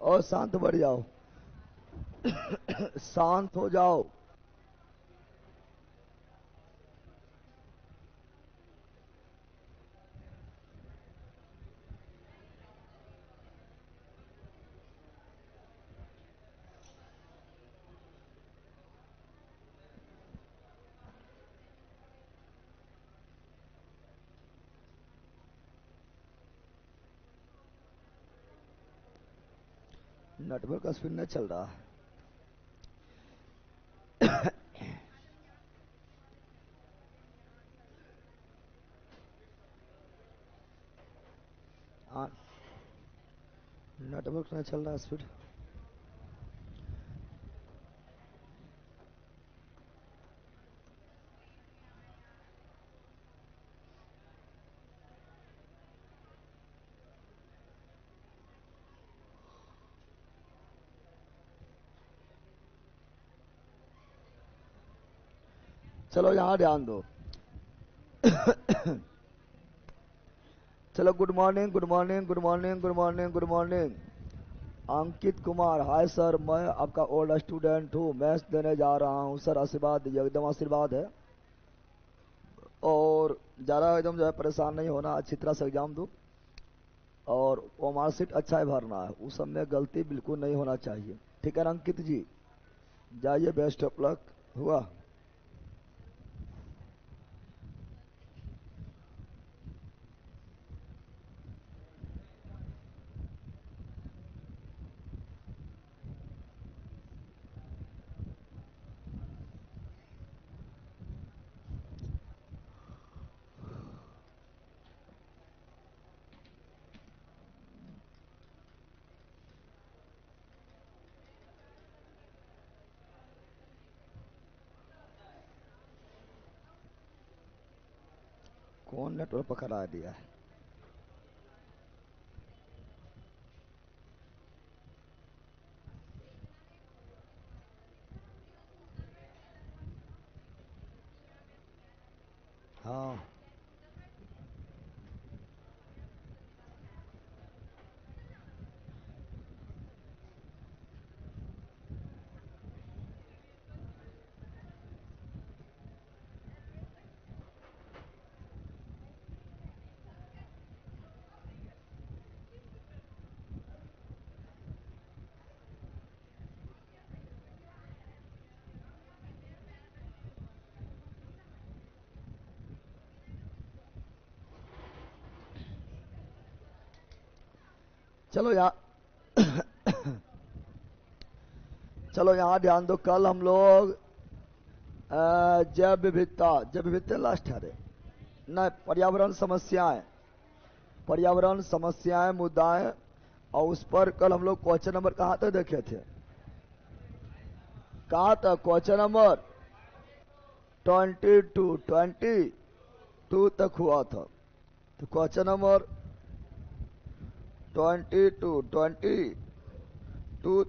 और शांत बढ़ जाओ। शांत हो जाओ। नेटवर्क का स्पीड नहीं चल रहा। हाँ, नेटवर्क नहीं चल रहा स्पीड। चलो यहाँ ध्यान दो। चलो, good morning, good morning, good morning, good morning, good morning. Ankit Kumar, hi sir, मैं आपका ओल्ड स्टूडेंट हूँ, मैथ्स देने जा रहा हूँ सर, आशीर्वाद दीजिए। एकदम आशीर्वाद है। और ज़्यादा एकदम जो है परेशान नहीं होना, अच्छी तरह से एग्जाम दो। और वो मार्कशीट अच्छा ही भरना है, उस सब में गलती बिल्कुल नहीं होना चाहिए। ठीक है ना अंकित जी? जाइए, बेस्ट ऑफ लक। हुआ? कौन नेटवर्क पकड़ा दिया है? हाँ, चलो यहाँ। चलो यहाँ ध्यान दो। कल हम लोग जैव विविधता लास्ट है रे। न, पर्यावरण समस्याएं, पर्यावरण समस्याएं, मुद्दाएं। और उस पर कल हम लोग क्वेश्चन नंबर कहाँ तक देखे थे? कहाँ तक? क्वेश्चन नंबर 22 तक हुआ था। तो क्वेश्चन नंबर 22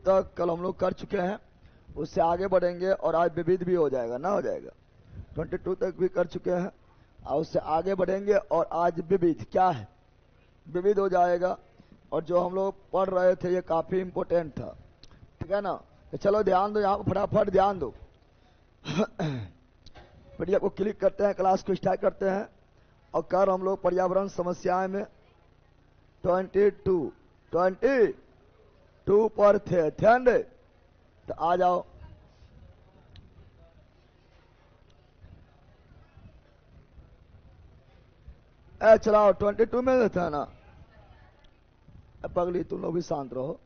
तक कल हम लोग कर चुके हैं। उससे आगे बढ़ेंगे और आज विविध भी हो जाएगा, ना हो जाएगा? 22 तक भी कर चुके हैं और उससे आगे बढ़ेंगे और आज विविध क्या है, विविध हो जाएगा। और जो हम लोग पढ़ रहे थे ये काफी इंपोर्टेंट था। ठीक है ना? तो चलो ध्यान दो, यहाँ पर फटाफट ध्यान दो। पीडीएफ को क्लिक करते हैं, क्लास को स्टार्ट करते हैं। और कल हम लोग पर्यावरण समस्याएं में 22 पर थे। ध्यान दे। तो आ जाओ। चलाओ, 22 में था ना? पगली, तुम लोग भी शांत रहो।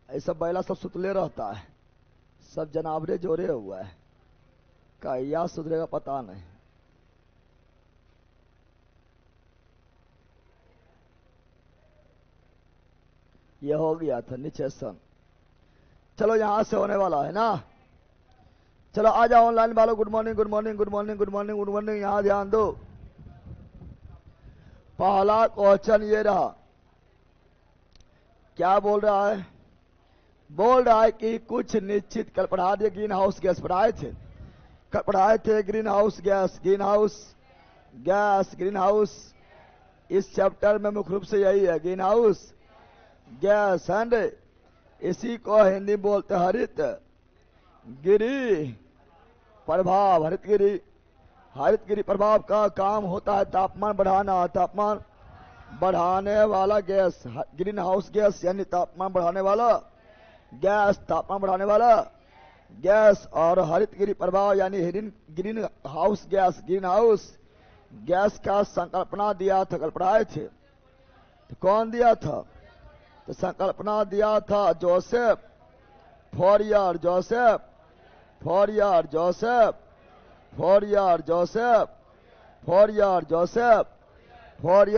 ऐसा बैला सब सुतले रहता है, सब जनावरे जोरे हुआ है। का या सुधरेगा पता नहीं। ये हो गया था निचेसन। चलो यहां से होने वाला है ना? चलो आ जाओ ऑनलाइन वालों। Good morning, good morning, good morning, good morning, good morning. यहां ध्यान दो। पहला क्वेश्चन ये रहा। क्या बोल रहा है? बोल रहा है कि कुछ निश्चित, कल पढ़ा दिए ग्रीन हाउस गैस पढ़ाए थे। कल पढ़ाए थे green house gas, green house gas, green house. इस चैप्टर में मुख्य रूप से यही है, ग्रीन हाउस गैस। एंड इसी को हिंदी बोलते हरित गिरी प्रभाव। हरित गिरी प्रभाव का काम होता है तापमान बढ़ाना। तापमान बढ़ाने वाला गैस ग्रीन हाउस गैस यानी तापमान बढ़ाने वाला गैस, तापमान बढ़ाने वाला गैस। और हरित गिरी प्रभाव यानी ग्रीन हाउस गैस का संकल्पना दिया था, कल्पनाए थे। तो कौन दिया था? तो संकल्पना दिया था जोसेफ फोरियर।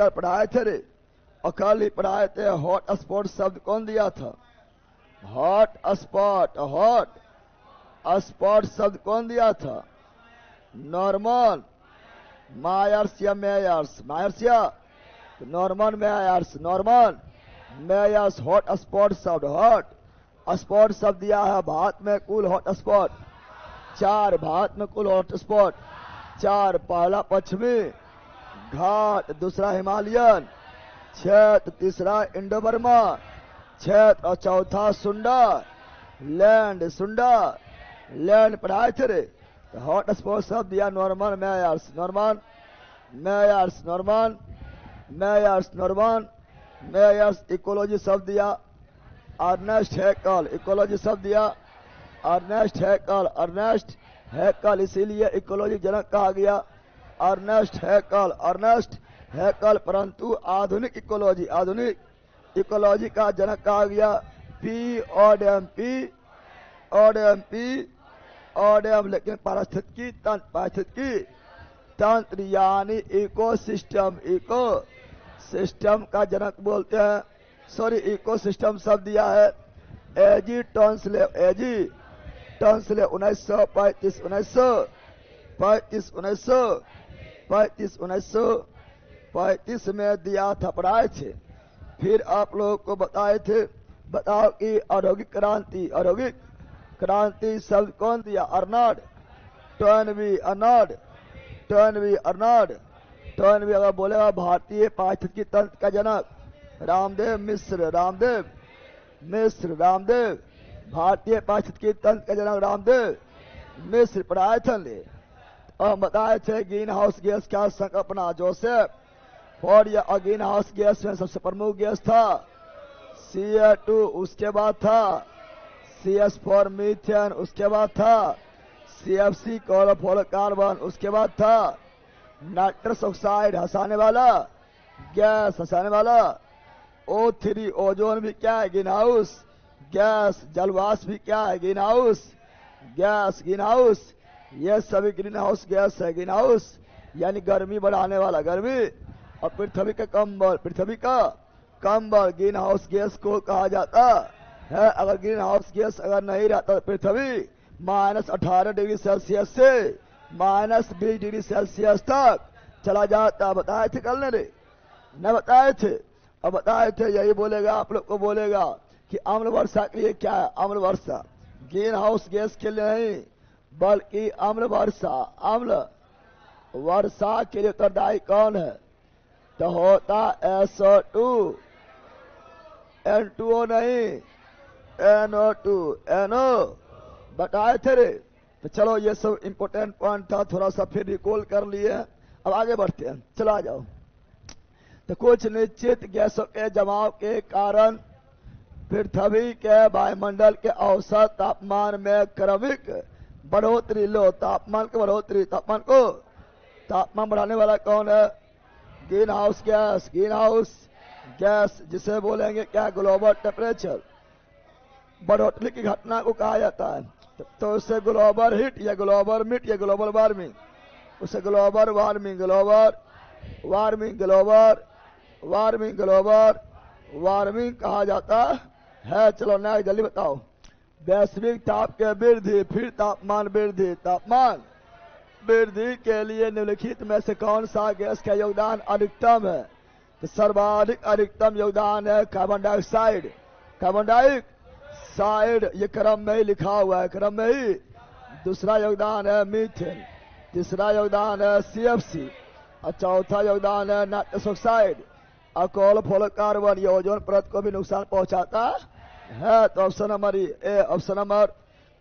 पढ़ाए थे रे, और कल ही पढ़ाए थे। हॉट स्पॉट शब्द कौन दिया था? हॉट स्पॉट शब्द कौन दिया था? नॉर्मन मायर्स या Myers? Norman Myers hot spot शब्द। हॉट स्पॉट शब्द दिया है भारत में कुल हॉट स्पॉट 4। भारत में कुल हॉट स्पॉट 4। पहला पश्चिमी घाट, दूसरा हिमालयन क्षेत्र, तीसरा इंडो बर्मा क्षेत्र और चौथा लैंड पढ़ाए थे रे। तो हॉट स्पॉट शब्द दिया नॉर्मन मेयर्स। इकोलॉजी शब्द दिया अर्नेस्ट हैकल। इकोलॉजी शब्द दिया अर्नेस्ट हैकल, इसीलिए इकोलॉजी जनक कहा गया अर्नेस्ट हैकल। परंतु आधुनिक इकोलॉजी का जनक कहा गया ओडम। लेकिन पारिस्थितिकी तंत्र यानी इकोसिस्टम का जनक बोलते हैं। इकोसिस्टम शब्द दिया है एजी टॉन्सले 1935 में दिया था, पढ़ाए थे। फिर आप लोगों को बताए थे। बताओ कि औद्योगिक क्रांति शब्द कौन दिया? अर्नाड टर्नबी अगर बोलेगा भारतीय पारिस्थितिकी तंत्र का जनक रामदेव भारतीय पारिस्थितिकी तंत्र का जनक रामदेव मिश्र पढ़ाए थे। और बताए थे ग्रीन हाउस गैस का संकल्पना जोसेफ फोरियर। और ग्रीन हाउस गैस में सबसे प्रमुख गैस था CO2, उसके बाद था CS4 मीथेन, उसके बाद था CFC क्लोरोफ्लोरोकार्बन, उसके बाद था नाइट्रस ऑक्साइड हंसाने वाला O3 ओजोन भी क्या है? Green house gas. जलवाष्प भी क्या है? Green house. ये सभी ग्रीन हाउस गैस है। ग्रीन हाउस यानी गर्मी बढ़ाने वाला गर्मी। और पृथ्वी का कंबल ग्रीन हाउस गैस को कहा जाता है। अगर ग्रीन हाउस गैस अगर नहीं रहता तो पृथ्वी -18 डिग्री सेल्सियस से -20 डिग्री सेल्सियस तक चला जाता। बताए थे कल ने न बताए थे? अब बताए थे। यही बोलेगा आप लोग को बोलेगा कि अम्ल वर्षा के लिए क्या है? अम्ल वर्षा ग्रीन हाउस गैस के लिए नहीं बल्कि अम्ल वर्षा के लिए उत्तरदायी कौन है? तो होता SO2 N2O नहीं NO2 बताए थे रे। तो चलो ये सब इंपोर्टेंट पॉइंट था, थोड़ा सा फिर रिकॉल कर लिए। अब आगे बढ़ते हैं, चलो आ जाओ। तो कुछ निश्चित गैसों के जमाव के कारण पृथ्वी के वायुमंडल के औसत तापमान में क्रमिक बढ़ोतरी। तापमान बढ़ाने वाला कौन है? ग्रीन हाउस गैस जिसे बोलेंगे क्या? ग्लोबल टेम्परेचर बढ़ोतरी की घटना को कहा जाता है। तो उससे ग्लोबल हीट या ग्लोबल मीट या ग्लोबल वार्मिंग, उसे ग्लोबल वार्मिंग कहा जाता है। चलो नया जल्दी बताओ। वैश्विक ताप के वृद्धि, फिर तापमान वृद्धि के लिए निम्नलिखित में से कौन सा गैस का योगदान अधिकतम है? तो सर्वाधिक अधिकतम योगदान है कार्बन डाइऑक्साइड। ये क्रम में ही लिखा हुआ है, क्रम में ही। दूसरा योगदान है मीथेन, तीसरा योगदान है CFC और चौथा योगदान है नाइट्रस ऑक्साइड और क्लोरोफ्लोरोकार्बन। ये ओजोन परत को भी नुकसान पहुंचाता है तो ऑप्शन नंबर ए। ऑप्शन नंबर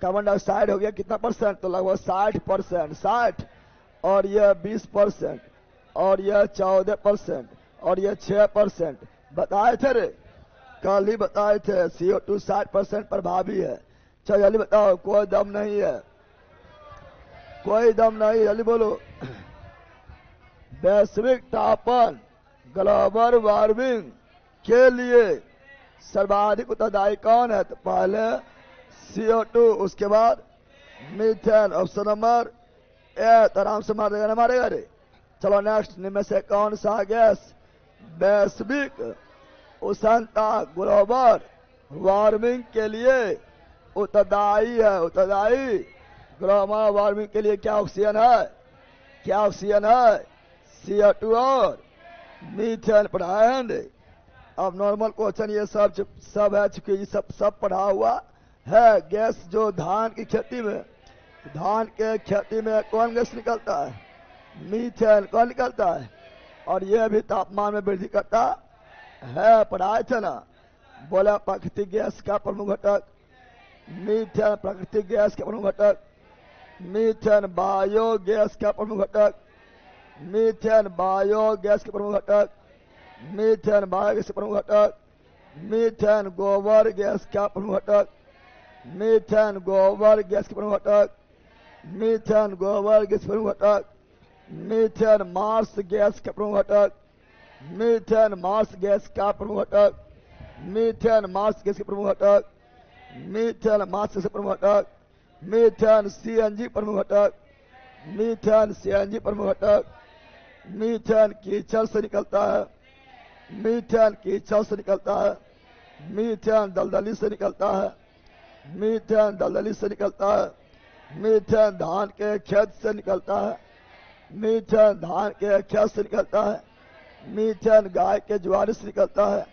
कार्बन डाइऑक्साइड हो गया कितना परसेंट, तो लगभग 60%, 60 और यह 20% और यह 14% और यह 6%। बताए थे रे, कल ही बताए थे CO2 60% प्रभावी है। चलो जल्दी बताओ, कोई दम नहीं है, कोई दम नहीं, जल्दी बोलो। वैश्विक तापमान ग्लोबल वार्मिंग के लिए सर्वाधिक उत्तरदायी कौन है, तो पहले CO2, उसके बाद मीथेन। ऑप्शन नंबर ए। तो आराम से मार देगा ना, मारेगा रे। चलो नेक्स्ट, निम्न से कौन सा गैस वैश्विक उष्णता ग्लोबल वार्मिंग के लिए उत्तरदायी है, उत्तरदायी ग्लोबल वार्मिंग के लिए? क्या ऑक्सीजन है, क्या ऑक्सीजन है? CO2 और मीथेन पढ़ाए हैं। अब नॉर्मल क्वेश्चन ये सब है, चूंकि ये सब पढ़ा हुआ है। गैस जो धान की खेती में, धान के खेती में कौन गैस निकलता है, मीथेन। कौन निकलता है, और यह भी तापमान में वृद्धि करता है, पढ़ाए थे ना। बोला प्राकृतिक गैस का प्रमुख घटक मीथेन, प्राकृतिक गैस का प्रमुख घटक मीथेन, बायोगैस का प्रमुख घटक मीथेन, बायोगैस के प्रमुख घटक मीथेन, बायोगैस के प्रमुख घटक मीथेन, गोबर गैस का प्रमुख घटक मीथेन, गोबर गैस के प्रमुख घटक मीथेन, गोबर गैस के प्रमुख घटक मीथेन, मार्स गैस का प्रमुख घटक मीथेन, मार्स गैस का प्रमुख घटक मीथेन, मार्स गैस के प्रमुख घटक मीथेन, मार्स गैस के प्रमुख घटक मीथेन, CNG प्रमुख घटक मीथेन, CNG प्रमुख घटक मीथेन कीचड़ से निकलता है मीथेन, कीचड़ से निकलता है मीथेन, दलदली से निकलता है मीथेन, दलदली से निकलता है मीथेन, धान के खेत से निकलता है मीथेन, धान के खेत से निकलता है मीथेन, गाय के ज्वारे से निकलता है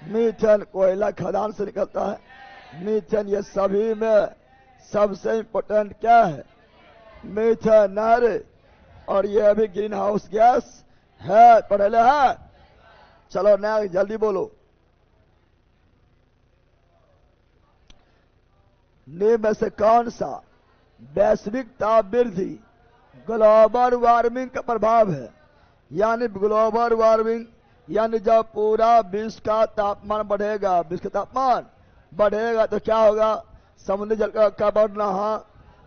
मीथेन, कोयला खदान से निकलता है मीथेन। ये सभी में सबसे इंपॉर्टेंट क्या है, मीथेन नारे। और यह भी ग्रीन हाउस गैस है, पढ़े है। चलो नया जल्दी बोलो। निम्न में से कौन सा वैश्विक ताप वृद्धि ग्लोबल वार्मिंग का प्रभाव है? यानी ग्लोबल वार्मिंग यानी जब पूरा विश्व का तापमान बढ़ेगा, विश्व का तापमान बढ़ेगा तो क्या होगा, समुद्री जल का बढ़ना,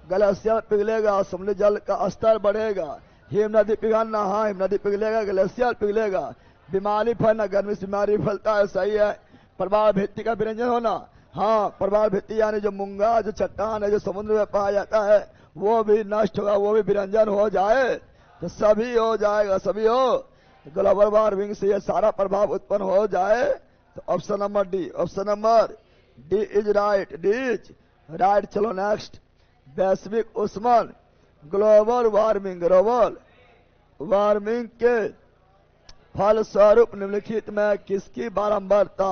ग्लेशियर पिघलेगा, समुद्री जल का स्तर बढ़ेगा, हिम नदी पिघलना, हिम नदी पिघलेगा, ग्लेशियर पिघलेगा, बीमारी फैलना, गर्मी से बीमारी फैलता है, सही है। प्रवाह भित्ति का विरंजन होना, प्रवाह भित्ति यानी जो मूंगा, जो चट्टान है, जो समुद्र में पाया जाता है, वो भी नष्ट होगा, वो भी विरंजन हो जाए तो सभी हो जाएगा, सभी हो। ग्लोबल वार्मिंग से ये सारा प्रभाव उत्पन्न हो जाए तो option number D. Option number D is right, D is right. चलो नेक्स्ट, वैश्विक उष्मन ग्लोबल वार्मिंग, ग्लोबल वार्मिंग के फलस्वरूप निम्नलिखित में किसकी बारंबारता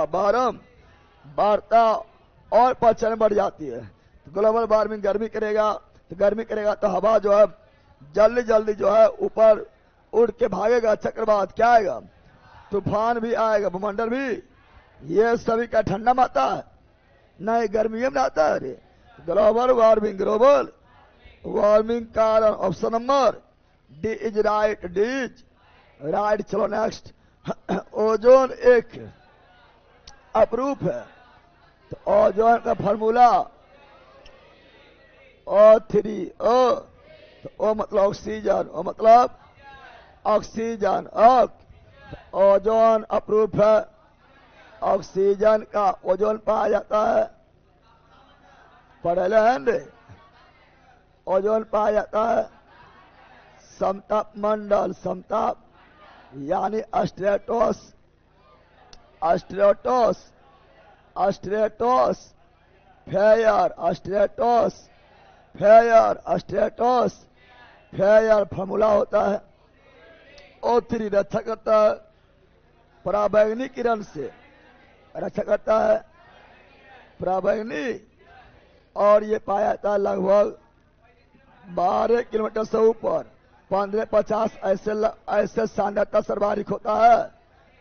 और प्रचलन बढ़ जाती है? तो ग्लोबल वार्मिंग गर्मी करेगा तो हवा जो है जल्दी जल्दी जो है ऊपर उड़ के भागेगा, चक्रवात क्या आएगा, तूफान भी आएगा, भूमंडल भी, ये सभी का ठंडा में आता है, नहीं गर्मी में आता है। ग्लोबल वार्मिंग कारण option number D is right, D is right. चलो नेक्स्ट, ओजोन एक अपरूप है, तो ओजोन का फॉर्मूला O3O, तो O मतलब ऑक्सीजन, O मतलब ऑक्सीजन, ओजोन अपरूप है, ऑक्सीजन का ओजोन पाया जाता है, पढ़े हैं, ओजोन पाया जाता है समताप मंडल, समताप यानी फेयर फॉर्मूला होता है। O3 रक्षा करता है, पराबैंगनी किरण से रक्षा करता है, पराबैंगनी, और ये पाया जाता है लगभग 12 किलोमीटर से ऊपर, 1550 ऐसे सांद्रता सर्वाधिक होता है,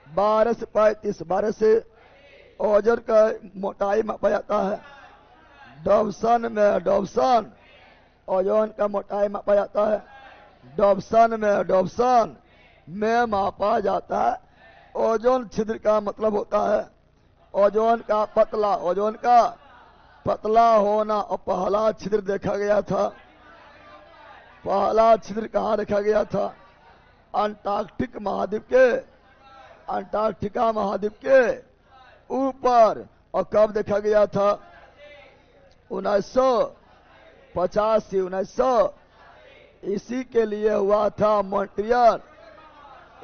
12 से 35, 12 से ओजोन का मोटाई मापा जाता है। डॉप्सन में डॉप्सन ओजोन का मोटाई मापा जाता है। डॉप्सन में मापा जाता है। ओजोन छिद्र का मतलब होता है ओजोन का पतला होना। और पहला छिद्र देखा गया था। पहला छिद्र कहाँ देखा गया था? अंटार्कटिका महाद्वीप के ऊपर। और कब देखा गया था? 1985। इसी के लिए हुआ था मॉन्ट्रियल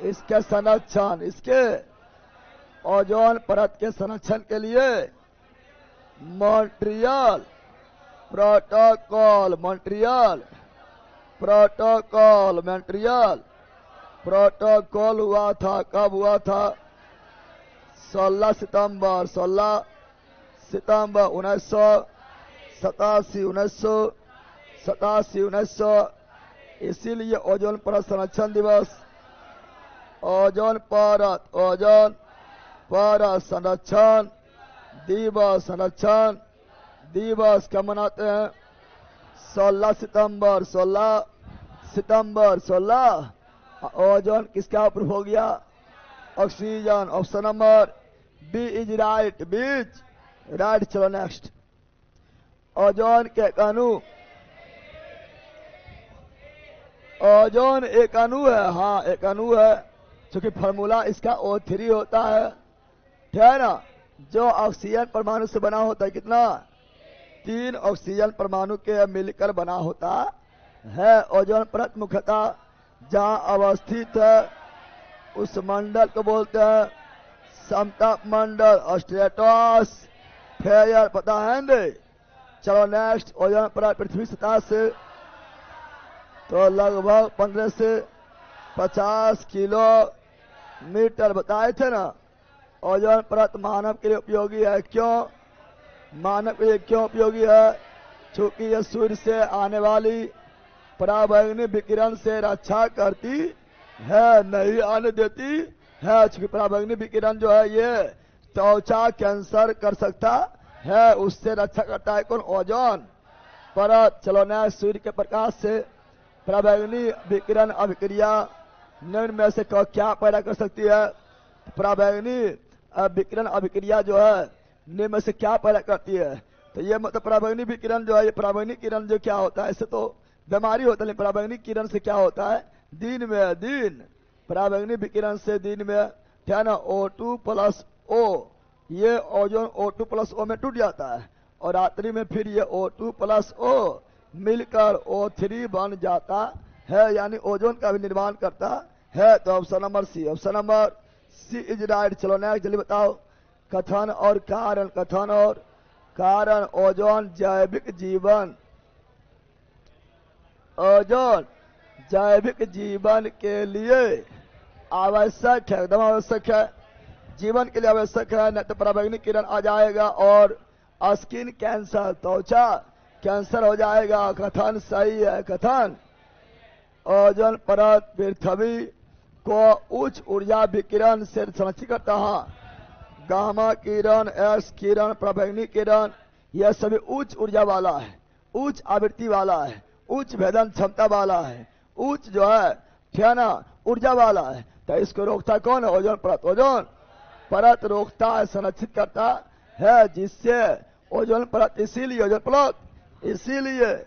इसके संरक्षण, इसके ओजोन परत के संरक्षण के लिए मॉन्ट्रियल प्रोटोकॉल हुआ था। कब हुआ था? 16 सितंबर 1987। इसीलिए ओजोन परत संरक्षण दिवस, ओजोन परत संरक्षण दिवस कब मनाते हैं? 16 सितंबर। ओजोन किसका ऊपर हो गया? Oxygen. Option number B is right. बीच राइट। चलो नेक्स्ट। ओजोन के अणु, ओजोन एक अणु है। हाँ एक अणु है, क्योंकि फॉर्मूला इसका O3 होता है, ठीक है ना, जो ऑक्सीजन परमाणु से बना होता है। कितना? 3 ऑक्सीजन परमाणु के मिलकर बना होता है। ओजोन परत मुख्यतः जहां अवस्थित है उस मंडल को बोलते हैं समताप मंडल, स्ट्रेटोस्फेयर। पता है ना? चलो नेक्स्ट। ओजोन परत पृथ्वी सतह से तो लगभग 15 से 50 किलोमीटर बताए थे ना। ओजोन परत मानव के लिए उपयोगी है। क्यों मानव के लिए क्यों उपयोगी है? क्योंकि यह सूर्य से आने वाली पराबैंगनी विकिरण से रक्षा करती है, नहीं आने देती है। क्योंकि पराबैंगनी विकिरण जो है ये त्वचा कैंसर कर सकता है, उससे रक्षा करता है कौन? ओजोन परत। चलो नया। सूर्य के प्रकाश से पराबैंगनी विकिरण अभिक्रिया निम्न में से क्या पैदा कर सकती है? पराबैंगनी विकिरण अभिक्रिया जो है निम्न में से क्या पैदा करती है? तो ये मतलब पराबैंगनी विकिरण जो है, ये पराबैंगनी किरण जो क्या होता है? इससे तो बीमारी होता है। पराबैंगनी किरण से क्या होता है? दिन पराबैंगनी विकिरण से दिन में, क्या है ना, O2+O, ये ओजोन O2+O में टूट जाता है और रात्रि में फिर ये O2+O मिलकर O3 बन जाता है, यानी ओजोन का भी निर्माण करता है। तो option number C is right. चलो नेक्स्ट जल्दी बताओ। कथन और कारण। ओजोन जैविक जीवन के लिए आवश्यक है, एकदम आवश्यक है, जीवन के लिए आवश्यक है। नहीं तो पराबैंगनी किरण आ जाएगा और स्किन कैंसर, त्वचा कैंसर हो जाएगा। कथन सही है। कथन ओजोन परत पृथ्वी को उच्च ऊर्जा विकिरण से संरक्षित करता है। गामा किरण, एक्स किरण, पराबैंगनी किरण, यह सभी उच्च ऊर्जा वाला है, उच्च आवृत्ति वाला है, उच्च भेदन क्षमता वाला है, उच्च जो है, ठीक है ना, ऊर्जा वाला है। तो इसको रोकता कौन है? ओजोन परत। ओजोन परत रोकता है, संरक्षित करता है, जिससे ओजोन परत, इसीलिए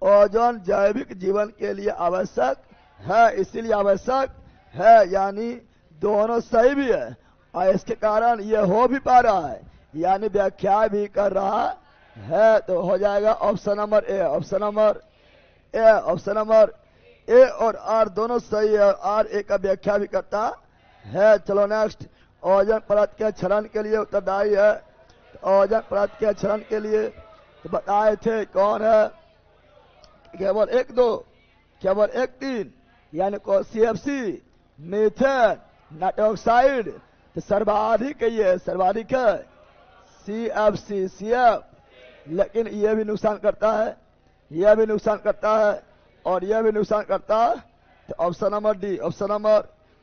ओजोन जैविक जीवन के लिए आवश्यक है, यानी दोनों सही भी है और इसके कारण ये हो भी पा रहा है, यानी व्याख्या भी कर रहा है। तो हो जाएगा ऑप्शन नंबर ए। ऑप्शन नंबर ए और आर दोनों सही है, आर ए का व्याख्या भी करता है। चलो नेक्स्ट। ओजोन परत के क्षरण के लिए उत्तरदायी है। ओजोन परत के क्षरण के लिए तो बताए थे कौन है? केवल 1, 2, केवल 1, 3, यानी CFC, मीथेन, नाइट्रोक्साइड। तो सर्वाधिक है CF, लेकिन यह भी नुकसान करता है, यह भी नुकसान करता है और यह भी नुकसान करता है। तो ऑप्शन नंबर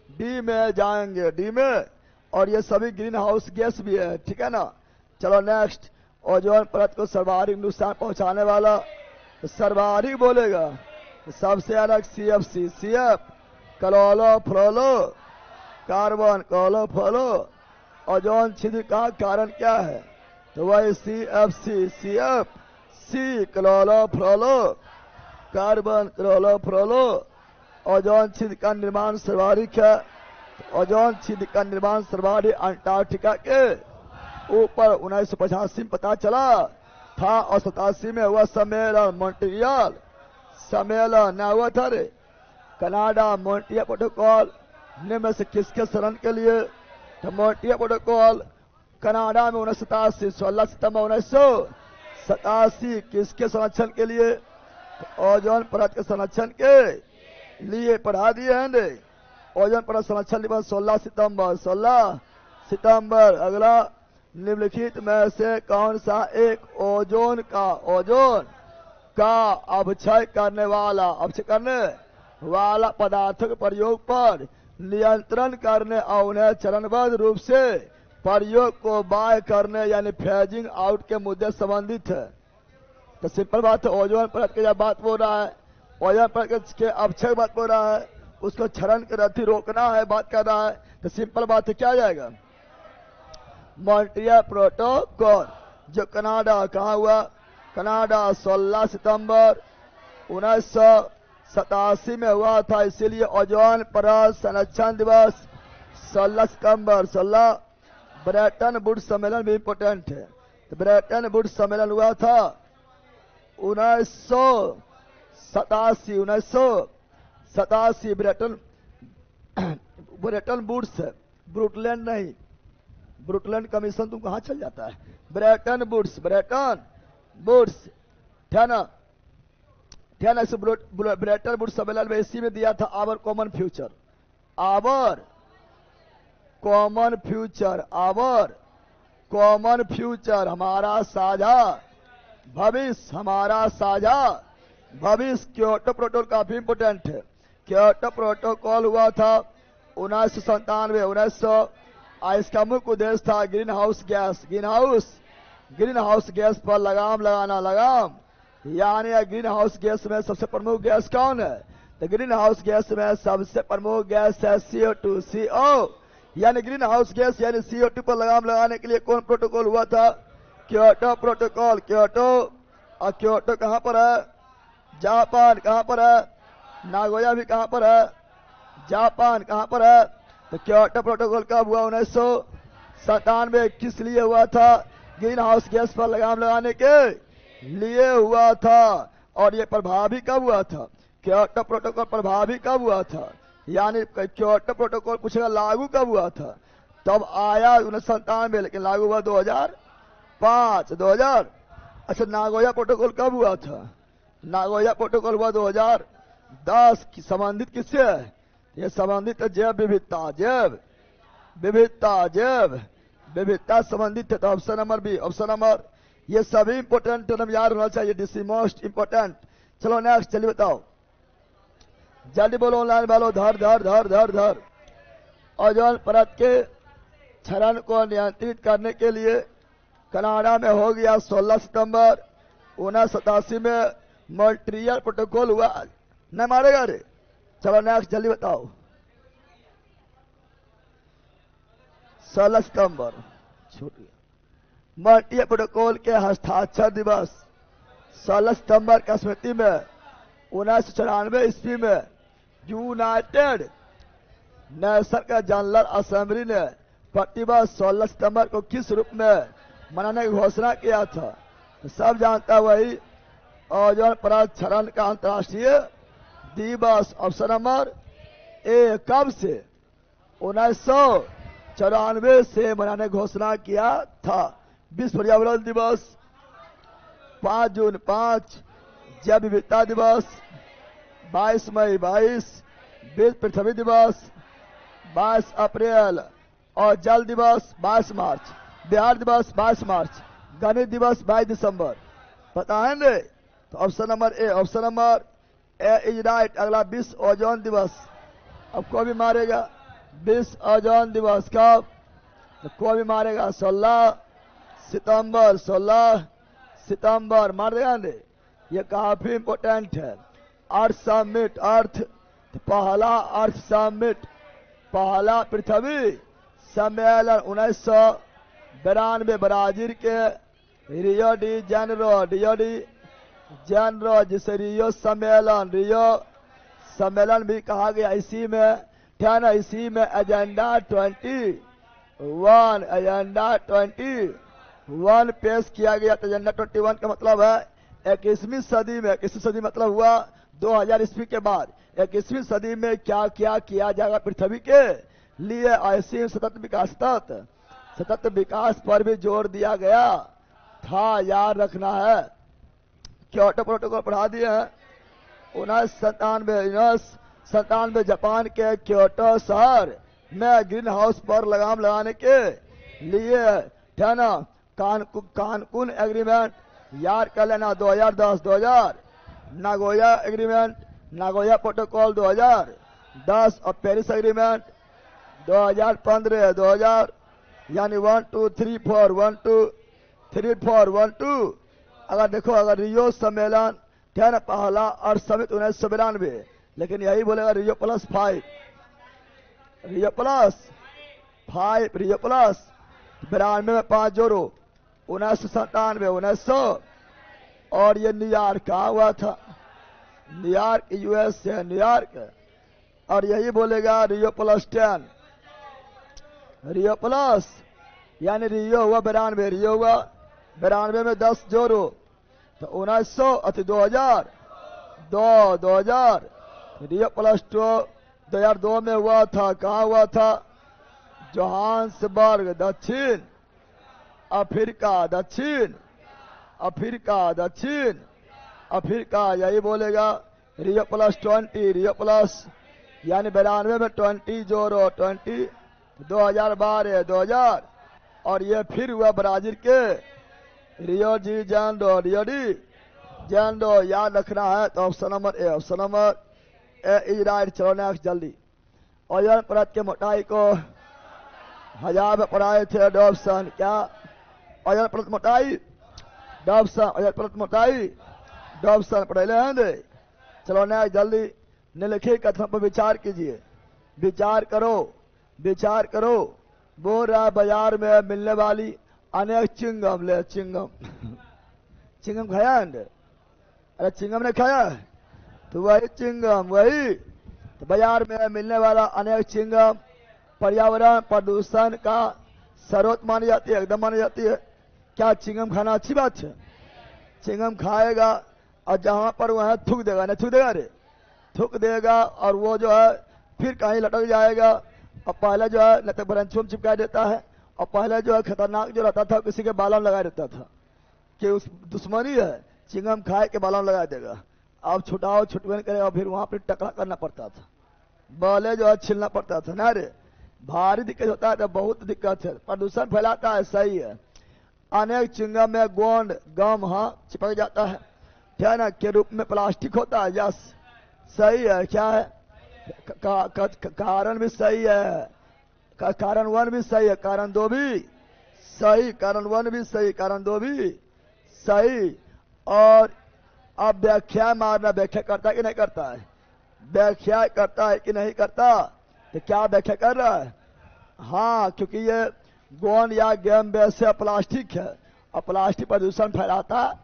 डी में जाएंगे। डी में और ये सभी ग्रीन हाउस गैस भी है, ठीक है ना। चलो नेक्स्ट, ओजोन परत को सर्वाधिक नुकसान पहुंचाने वाला, तो सर्वाधिक बोलेगा तो सबसे अलग CFC, CF क्लोरो फ्लोरो कार्बन, क्लोरो फ्लोरो। ओजोन छिद्र का कारण क्या है, तो वही CFC, CF C क्लोरो फ्लोरो कार्बन, क्लोरो फ्लोरो। ओजोन छिद्र का निर्माण सर्वाधिक है, ओजोन छिद्र का निर्माण सर्वाधिक अंटार्कटिका के ऊपर 1985 में पता चला था और 87 में हुआ सम्मेलन, मॉन्ट्रियल सम्मेलन न हुआ था रे। कनाडा मॉन्ट्रियल प्रोटोकॉल निम्न में से किसके शरण के लिए, तो मॉन्ट्रियल प्रोटोकॉल कनाडा में 1987, 16 सितंबर 1987 किसके संरक्षण के लिए, तो ओजोन परत के संरक्षण के लिए पढ़ा दिए हैं रे। ओजोन परत संरक्षण दिवस 16 सितंबर। अगला, निम्नलिखित में से कौन सा एक ओजोन का अपक्षय करने वाला पदार्थों के प्रयोग पर नियंत्रण करने और उन्हें चरणबद्ध रूप से प्रयोग को बाय करने यानी फेजिंग आउट के मुद्दे संबंधित है। तो सिंपल बात है, ओजोन परत की जब बात हो रहा है, ओजोन परत के अपक्षय बात हो रहा है, उसको क्षरण के रथी रोकना है, बात कर रहा है, तो सिंपल बात है क्या जाएगा, मॉन्ट्रियल प्रोटोकॉल। जो कनाडा कहाँ हुआ, कनाडा 16 सितंबर 1987 में हुआ था, इसीलिए ओजोन परत संरक्षण दिवस 16 सितंबर 16। ब्रेटन वुड्स सम्मेलन भी इंपोर्टेंट है, तो ब्रेटन वुड्स सम्मेलन हुआ था 1987, ब्रेटन वुड्स है, ब्रुटलैंड नहीं, ब्रुटलैंड कमीशन तुम कहाँ चल जाता है, ब्रेटन वुड्स है ना। ब्रेटन वुड्स सम्मेलन में इसी में दिया था आवर कॉमन फ्यूचर, हमारा साझा भविष्य। क्योटो प्रोटोकॉल काफी इंपोर्टेंट है। क्योटो प्रोटोकॉल हुआ था 1997, इसका मुख्य उद्देश्य था ग्रीन हाउस गैस पर लगाम लगाना, यानी ग्रीन हाउस गैस में सबसे प्रमुख गैस कौन है, तो ग्रीन हाउस गैस में सबसे प्रमुख गैस है CO2 यानी ग्रीन हाउस गैस यानी CO2 पर लगाम लगाने के लिए कौन प्रोटोकॉल हुआ था, क्योटो प्रोटोकॉल। क्योटो कहां पर है, जापान। कहां पर है, नागोया भी कहां पर है, जापान। कहां पर है, तो क्योटो प्रोटोकॉल कब हुआ, 1997। किस लिए हुआ था, ग्रीन हाउस गैस पर लगाम लगाने के लिए हुआ था। और ये प्रभावी कब हुआ था, क्योटो प्रोटोकॉल प्रभावी कब हुआ था, यानी क्योटो प्रोटोकॉल पूछेगा लागू कब हुआ था, तब आया 1997, लेकिन लागू हुआ 2005। अच्छा, नागोया प्रोटोकॉल कब हुआ था, नागोया प्रोटोकॉल हुआ 2010। संबंधित किससे है, ये संबंधित है जैव विविधता संबंधित है। तो option number B, option number, ये सभी इंपोर्टेंट टर्म याद होना चाहिए, दिस इज मोस्ट इंपोर्टेंट। चलो नेक्स्ट, चलिए बताओ, जल्दी बोलो ऑनलाइन वालों, धर। ओजोन परत के क्षरण को नियंत्रित करने के लिए कनाडा में हो गया 16 सितंबर 1987 में मॉन्ट्रियल प्रोटोकॉल हुआ। न मारेगा रे, चलो नेक्स्ट जल्दी बताओ, 16 सितंबर छूट गया। मॉन्ट्रियल प्रोटोकॉल के हस्ताक्षर दिवस 16 सितंबर की स्मृति में 1994 ईस्वी में यूनाइटेड नेशन का जनरल असेंबली ने प्रतिवर्ष 16 सितंबर को किस रूप में मनाने की घोषणा किया था, तो सब जानता वही ओजोन परत क्षरण का अंतर्राष्ट्रीय दिवस। ऑप्शन नंबर ए, कब से, 1994 से मनाने की घोषणा किया था। विश्व पर्यावरण दिवस 5 जून 5, जैव विविधता दिवस 22 मई 22, विश्व पृथ्वी दिवस 22 अप्रैल, और जल दिवस 22 मार्च, बिहार दिवस 22 मार्च, गणित दिवस 22 दिसंबर। पता है ना, तो option number A, option number A is right. अगला विश्व ओजोन दिवस, अब को भी मारेगा, विश्व ओजोन दिवस कब, तो कोई भी मारेगा 16 सितंबर, 16 सितंबर मार देगा ने। ये काफी इंपोर्टेंट है। अर्थ समिट, अर्थ पहला अर्थ समिट, पहला पृथ्वी सम्मेलन 1992 ब्राजील के रियो डी जेनरो, जिसे रियो सम्मेलन भी कहा गया। इसी में क्या ना, इसी में एजेंडा 21 पेश किया गया। तो एजेंडा 21 का मतलब है 21वीं सदी में, 21वीं सदी मतलब हुआ 2000 ईस्वी के बाद 21वीं सदी में क्या क्या किया जाएगा पृथ्वी के लिए। ऐसी सतत विकास पर भी जोर दिया गया था, याद रखना है। क्योटो प्रोटोकॉल पढ़ा दिए हैं। 1997 जापान के क्योटो शहर में ग्रीन हाउस पर लगाम लगाने के लिए है ना कानकुन एग्रीमेंट याद कर लेना। 2010 नागोया एग्रीमेंट, नागोया प्रोटोकॉल 2010 और पेरिस एग्रीमेंट 2015 यानी 1 2 3 4 1 2 3 4 1 2। अगर देखो, अगर रियो सम्मेलन क्या ना पहला अर्थ समिट 1992, लेकिन यही बोलेगा रियो प्लस 5 92 में 5 जोड़ो 1997 1900। और ये न्यूयॉर्क कहा हुआ था, न्यूयॉर्क यूएस है न्यूयॉर्क। और यही बोलेगा रियो प्लस 10, रियो प्लस यानी रियो हुआ 92, रियो हुआ 92 में 10 जोड़ो तो 1900 अति 2000 रियो प्लस 2002 में हुआ था। कहाँ हुआ था? जोहान्सबर्ग दक्षिण अफ्रीका। यही बोलेगा रियो प्लस 20, रियो प्लस यानी 92 में 20 जोड़ो 20 2012 2000। और ये फिर हुआ ब्राजील के रियो डी जेनरो याद रखना है। तो option number A is right. चलो नेक्स्ट जल्दी। ओजोन परत के मोटाई को 1000 में पढ़ाए थे डॉब्सन। क्या ओजोन परत मोटाई? डॉब्सन। ओजोन परत मोटाई डॉब्सन पढ़े हैं दे। चलो नेक्स्ट जल्दी। निम्नलिखित कथन पर विचार कीजिए। विचार करो। बोल रहा बाजार में मिलने वाली अनेक चिंगम ले चिंगम खाया है? अरे चिंगम ने खाया तो वही चिंगम वही। तो बाजार में मिलने वाला अनेक चिंगम पर्यावरण प्रदूषण का स्रोत मानी जाती है, एकदम मानी जाती है। क्या चिंगम खाना अच्छी बात है? चिंगम खाएगा और जहां पर वह थूक देगा, नहीं थूक देगा रे, थूक देगा और वो जो है फिर कहीं लटक जाएगा। और पहले जो है लटक ब्रांचों में चिपका देता है। और पहले जो है खतरनाक जो रहता था किसी के बालों में लगा देता था कि उस दुश्मनी है, चिंगम खाए के बालों में लगा देगा। अब छुटवेन करेगा, फिर वहां पर टकरा करना पड़ता था, बाले जो है छीलना पड़ता था ना रे। भारी दिक्कत होता है तो बहुत दिक्कत है, प्रदूषण फैलाता है। सही है। अनेक चिंगम में गोंद गम चिपक जाता है, क्या ना के रूप में प्लास्टिक होता है। यस सही है। क्या है? कारण भी सही है, कारण 1 भी सही है, कारण 2 भी सही, कारण 1 भी सही, कारण 2 भी सही। और अब व्याख्या मारना, व्याख्या करता है कि नहीं करता है? व्याख्या करता है कि नहीं करता? तो क्या व्याख्या कर रहा है? हाँ, क्योंकि ये गोंद या गेम वैसे प्लास्टिक है और प्लास्टिक प्रदूषण फैलाता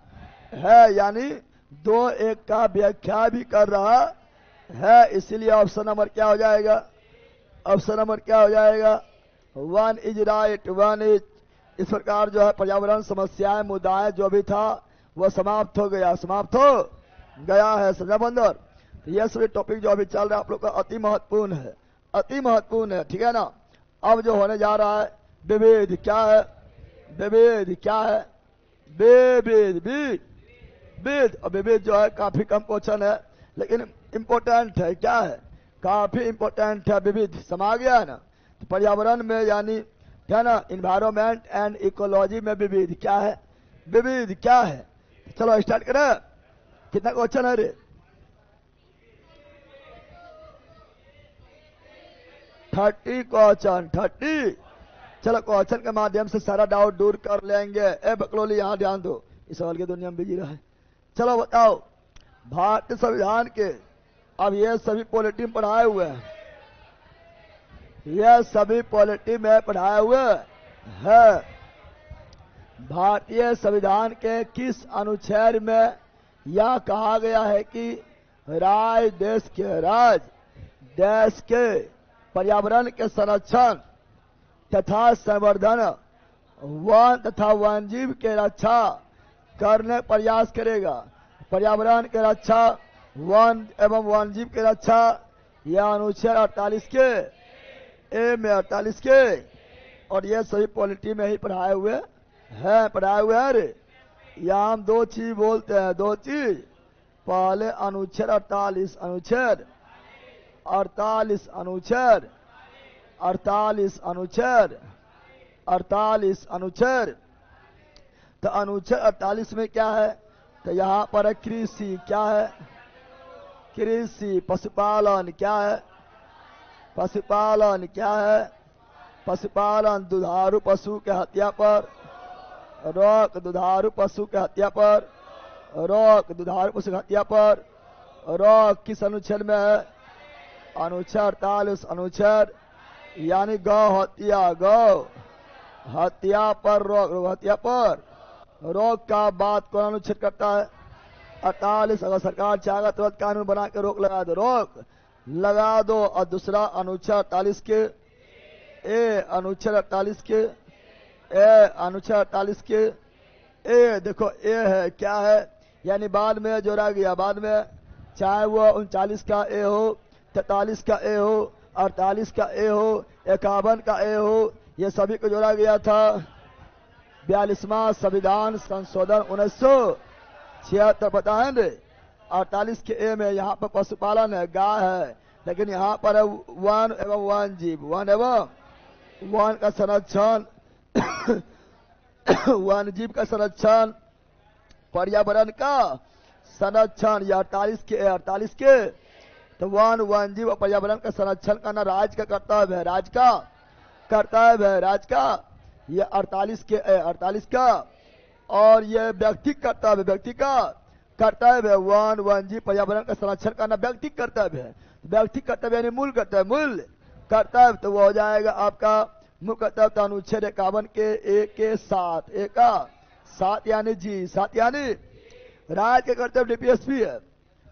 है, यानी 2-1 का व्याख्या भी कर रहा है। इसीलिए ऑप्शन नंबर क्या हो जाएगा? ऑप्शन नंबर क्या हो जाएगा? 1 इज राइट, 1 इज। इस प्रकार जो है पर्यावरण समस्याएं मुद्दाएं जो भी था वो समाप्त हो गया है। सजा बंदर। ये सभी टॉपिक जो अभी चल रहा है आप लोग का अति महत्वपूर्ण है, ठीक है ना। अब जो होने जा रहा है विविध। क्या है? विविध। और विविध जो है काफी कम क्वेश्चन है लेकिन इंपॉर्टेंट है। क्या है? काफी इंपॉर्टेंट है। विविध समा गया है ना। तो पर्यावरण में यानी क्या ना इन्वायरमेंट एंड इकोलॉजी में विविध क्या है? विविध क्या है? चलो स्टार्ट करें। कितना क्वेश्चन है रे? 30 क्वेश्चन, 30 चलो क्वेश्चन के माध्यम से सारा डाउट दूर कर लेंगे। ए बकलोली यहां ध्यान दो, इस सवाल की दुनिया में बिजी रहा है। चलो बताओ, भारतीय संविधान के, अब ये सभी पॉलिटी में पढ़ाए हुए हैं, ये सभी पॉलिटी में पढ़ाए हुए है। भारतीय संविधान के किस अनुच्छेद में यह कहा गया है कि देश के पर्यावरण के संरक्षण तथा संवर्धन, वन तथा वन्यजीव के रक्षा करने प्रयास करेगा। पर्यावरण के रक्षा, वन एवं वन्यजीव की रक्षा, यह अनुच्छेद 48 के ए में 48 के, और ये सभी पॉलिटी में ही पढ़ाए हुए हैं रे। यहाँ हम दो चीज बोलते हैं, दो चीज। पहले अनुच्छेद 48 अनुच्छेद 48 अनुच्छेद 48 अनुच्छेद 48 अनुच्छेद। तो अनुच्छेद 48 में क्या है? तो यहाँ पर कृषि क्या है? कृषि। पशुपालन क्या है? पशुपालन क्या है? पशुपालन। दुधारू पशु के हत्या पर रोक, दुधारू पशु के हत्या पर रोक, दुधारू पशु की हत्या पर रोक किस अनुच्छेद में है? अनुच्छेद 48 अनुच्छेद, यानी गौ हत्या पर रोक, हत्या पर रोक का बात कौन अनुच्छेद करता है? 48। अगर सरकार चाहेगा तुरंत कानून बना के रोक लगा दो, रोक लगा दो। और दूसरा अनुच्छेद 48 के ए, अनुच्छेद 48 के ए, अनुच्छेद 48 के ए, देखो ए है क्या है? यानी बाद में जोड़ा गया, बाद में, चाहे वो 39 का ए हो, 43 का ए हो, 48 का ए हो, 51 का ए हो, ये सभी को जोड़ा गया था। 42वां संविधान संशोधन 1976 पता है रे। 48 के ए में यहाँ पर पशुपालन है, गाय है, लेकिन यहाँ पर है वन एवं वन्यजीव, वन एवं वन का संरक्षण, वन्यजीव का संरक्षण, पर्यावरण का संरक्षण। यह 48 के 48 के। तो वन वन्यजीव और पर्यावरण का संरक्षण करना राज्य का कर्तव्य है, राज्य का कर्तव्य है, राज्य का। ये 48 के 48 का। और ये व्यक्ति कर्तव्य, व्यक्ति का कर्तव्य है। वन वन्यजीव पर्यावरण का संरक्षण करना व्यक्ति कर्तव्य है। व्यक्ति कर्तव्य यानी मूल कर्तव्य, मूल कर्तव्य। तो वो हो जाएगा आपका मूल कर्तव्य। तो अनुच्छेद 51 के ए के 7, ए का 7 यानी जी, 7 यानी राज्य का कर्तव्य डीपीएसपी है।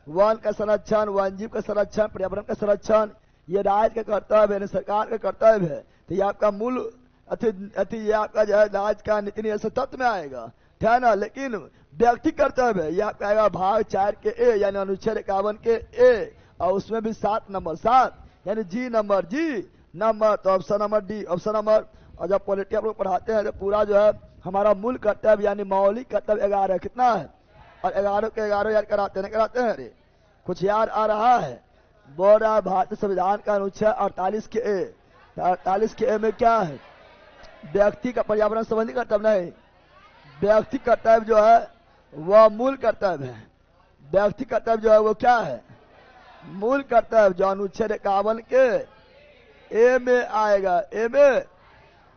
वन का संरक्षण, वन्यजीव का संरक्षण, पर्यावरण का संरक्षण, ये राज्य का कर्तव्य है, सरकार का कर्तव्य है। तो ये आपका मूल अति ये आपका जो है राज्य का नीति नियम तत्व में आएगा, है ना। लेकिन व्यक्ति कर्तव्य है, ये आपका आएगा भाग 4 के ए, यानी अनुच्छेद 51 के ए, और उसमें भी 7 नंबर, 7 यानी जी नंबर, जी नंबर। तो option number D, option number. और जब पॉलिटी आप लोग पढ़ाते हैं तो पूरा जो है हमारा मूल कर्तव्य यानी मौलिक कर्तव्य 11 कितना है? और 11 के 11 याद कराते हैं अरे कुछ याद आ रहा है? बोल रहा भारतीय संविधान का अनुच्छेद 48 के ए। 48 के ए में क्या है? व्यक्ति का पर्यावरण संबंधी कर्तव्य नहीं, व्यक्ति कर्तव्य जो है वह मूल कर्तव्य है। व्यक्ति कर्तव्य जो है वो क्या है? मूल कर्तव्य, जो अनुच्छेद 51 के ए में आएगा, ए में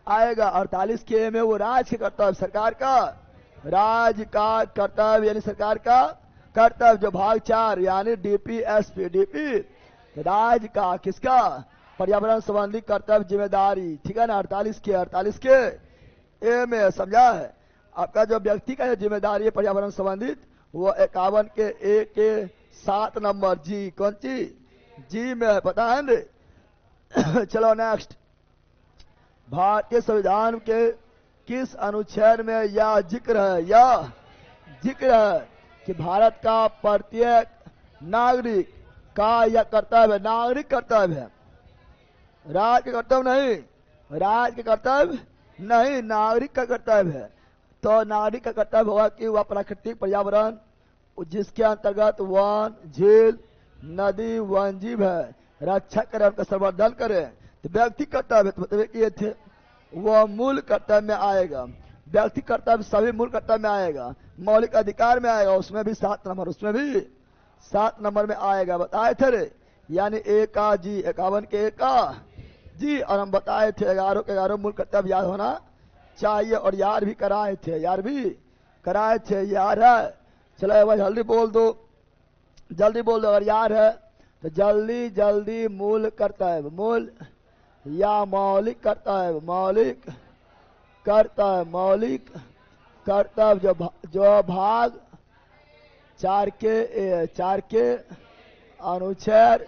आएगा। 48 के ए में वो राज्य का कर्तव्य, सरकार का, राज्य का कर्तव्य यानी सरकार का कर्तव्य। जो भाग 4 यानी डीपीएसपी, डीपी राज्य का, किसका? पर्यावरण संबंधी कर्तव्य जिम्मेदारी, ठीक है ना। 48 के ए में समझा है। आपका जो व्यक्ति का जिम्मेदारी है पर्यावरण संबंधित, वो 51 के ए के 7 नंबर जी, कौन सी जी में है, पता है ना। चलो नेक्स्ट, भारतीय संविधान के किस अनुच्छेद में यह जिक्र है कि भारत का प्रत्येक नागरिक का यह कर्तव्य, नागरिक कर्तव्य है, राज्य का कर्तव्य नहीं, राज्य का कर्तव्य नहीं, नागरिक का कर्तव्य है। तो नागरिक का कर्तव्य होगा कि वह प्राकृतिक पर्यावरण जिसके अंतर्गत वन, झील, नदी, वन्यजीव है, रक्षा करे, उनका संवर्धन करे। तो व्यक्ति कर्तव्य तो मतलब ये थे, वह मूल कर्तव्य में आएगा। व्यक्ति कर्तव्य सभी मूल कर्तव्य में आएगा, मौलिक अधिकार में आएगा, उसमें भी 7 नंबर, उसमें भी 7 नंबर में आएगा, बताए थे रे। यानी ए का जी, 51 के ए का जी। और हम बताए थे 11 के 11 मूल कर्तव्य याद होना चाहिए, और याद भी कराए थे, याद भी कराए थे, याद है। चलो एक बार जल्दी बोल दो, जल्दी बोल दो अगर याद है तो। जल्दी जल्दी मूल कर्तव्य, मूल या मौलिक कर्तव्य, मौलिक कर्तव्य, मौलिक कर्तव्य जो भाग 4 के अनुच्छेद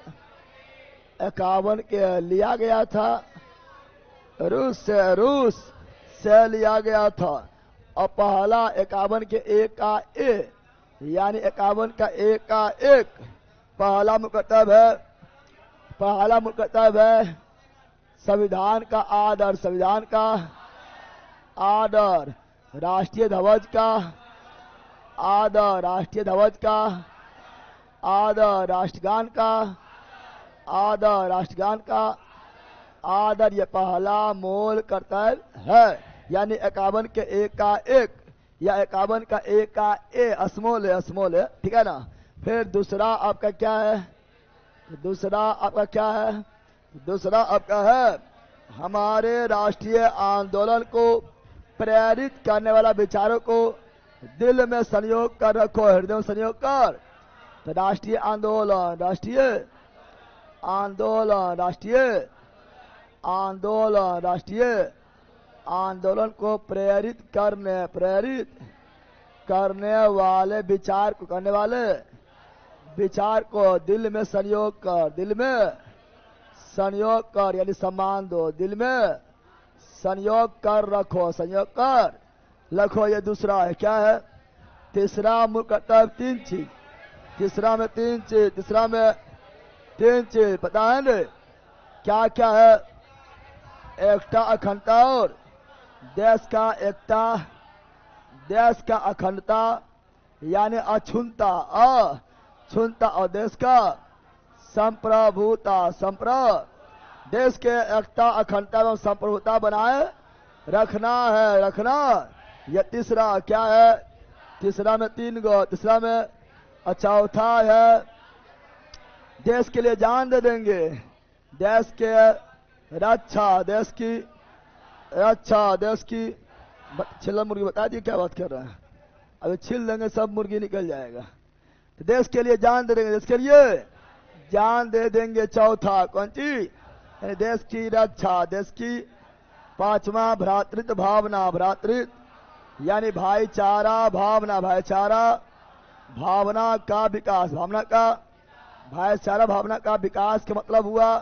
51 के लिया गया था, रूस से लिया गया था। और पहला 51 के 1 का ए, यानी 51 का 1 का 1 पहला मुकतब है, पहला मुकतब है संविधान का आदर, संविधान का आदर, राष्ट्रीय ध्वज का आदर, राष्ट्रीय ध्वज का आदर, राष्ट्रगान का आदर, राष्ट्रगान का आदर, ये पहला मूल कर्तव्य है। यानी 51 के 1 का 1 या 51 का 1 का ए असमोल है, असमोल है, ठीक है ना। फिर दूसरा आपका क्या है, दूसरा आपका क्या है, दूसरा आपका है हमारे राष्ट्रीय आंदोलन को प्रेरित करने वाला विचारों को दिल में संयोग कर रखो, हृदय में संयोग कर। तो राष्ट्रीय आंदोलन, राष्ट्रीय आंदोलन, राष्ट्रीय आंदोलन, राष्ट्रीय आंदोलन को प्रेरित करने वाले विचार को, करने वाले विचार को दिल में संयोग कर, दिल में संयोग कर, यानी सम्मान दो, दिल में संयोग कर रखो, संयोग कर रखो। ये दूसरा है, क्या है, तीसरा मूल कर्तव्य 3 चीज, तीसरा में 3 चीज, तीसरा में 3 चीज पता है ना क्या क्या है, एकता, अखंडता और देश का एकता, देश का अखंडता यानी अछूता, अछूता, और देश का संप्रभुता, देश के एकता, अखंडता एवं संप्रभुता बनाए रखना है, रखना। यह तीसरा क्या है, तीसरा में 3 गो, तीसरा में चौथा है देश के लिए जान दे देंगे, देश के रक्षा, देश की रक्षा, देश की। छिल्ला मुर्गी बता दिए क्या बात कर रहा है, अभी छिल देंगे सब मुर्गी निकल जाएगा। तो देश के लिए जान दे देंगे, देश के लिए जान दे देंगे। चौथा कौन चीज, देश की रक्षा, देश की। पांचवा भ्रातृत्व भावना, भ्रातृत्व यानी भाईचारा भावना, भाईचारा भावना का विकास, भावना का, भाईचारा भावना का विकास का मतलब हुआ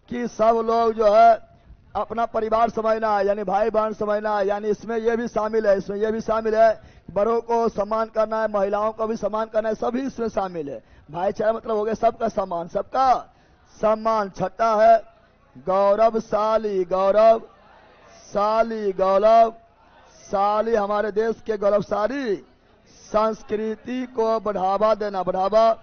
कि सब लोग जो है अपना परिवार समझना, यानी भाई बहन समझना, यानी इसमें यह भी शामिल है, इसमें यह भी शामिल है बड़ों को सम्मान करना है, महिलाओं को भी सम्मान करना है, सभी इसमें शामिल है। भाईचारा मतलब हो गया सबका सम्मान, सबका सम्मान। छठा है गौरवशाली, गौरवशाली, गौरवशाली हमारे देश के गौरवशाली संस्कृति को बढ़ावा देना, बढ़ावा।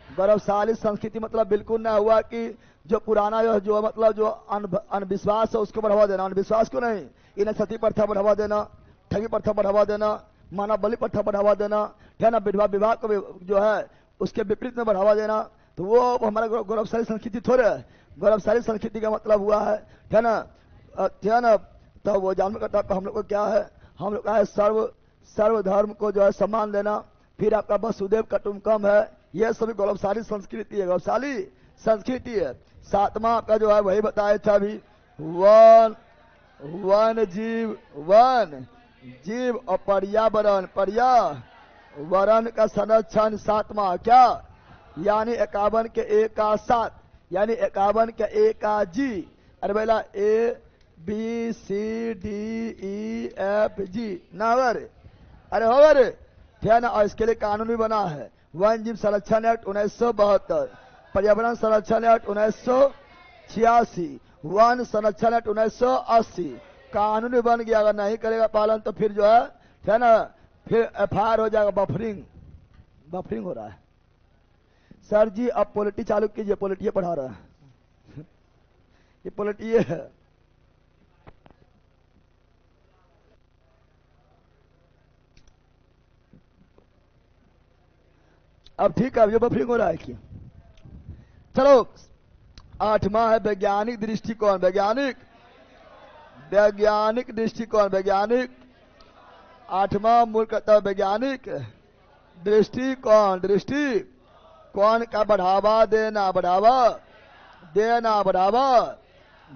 गौरवशाली संस्कृति मतलब बिल्कुल ना हुआ कि जो पुराना जो मतलब जो अंधविश्वास है उसको बढ़ावा देना, अंधविश्वास को नहीं, इन्हें सती प्रथा बढ़ावा देना, ठगी प्रथा बढ़ावा देना, मानव बलि प्रथा बढ़ावा देना, है ना, विधवा विवाह को जो है उसके विपरीत में बढ़ावा देना। तो वो हमारा गौरवशाली संस्कृति थोड़े है। गौरवशाली संस्कृति का मतलब हुआ है ना, है ना। तो वो जानवर करता हम लोग को क्या है, हम लोग का है सर्व धर्म को जो है सम्मान देना। फिर आपका वसुदेव कुटुंबकम है, यह सभी गौरवशाली संस्कृति है, गौरवशाली संस्कृति है। सातवां आपका जो है वही बताया था अभी, वन जीव और पर्यावरण, पर्यावरण का संरक्षण। सातवां क्या, यानी 51 के 1 का 7, यानी 51 के 1 का जी। अरे बेला ABCDEFG ना अरे, अरे हो अरे, ठीक है ना। और इसके लिए कानून भी बना है, वन जीव संरक्षण एक्ट 1972, पर्यावरण संरक्षण एक्ट 1986, वन संरक्षण एक्ट 1980। कानून भी बन गया, अगर नहीं करेगा पालन तो फिर जो है ना, फिर FIR हो जाएगा। बफरिंग हो रहा है सर जी। अब पॉलिटी चालू कीजिए, पॉलिटी पढ़ा रहा है ये पॉलिटी है। अब ठीक है, अब ये बफरिंग हो रहा है कि चलो 8वां है वैज्ञानिक दृष्टिकोण, वैज्ञानिक वैज्ञानिक दृष्टिकोण, वैज्ञानिक। 8वां मूल कर्तव्य वैज्ञानिक दृष्टिकोण, दृष्टिकोण का बढ़ावा देना, बढ़ावा देना, बढ़ावा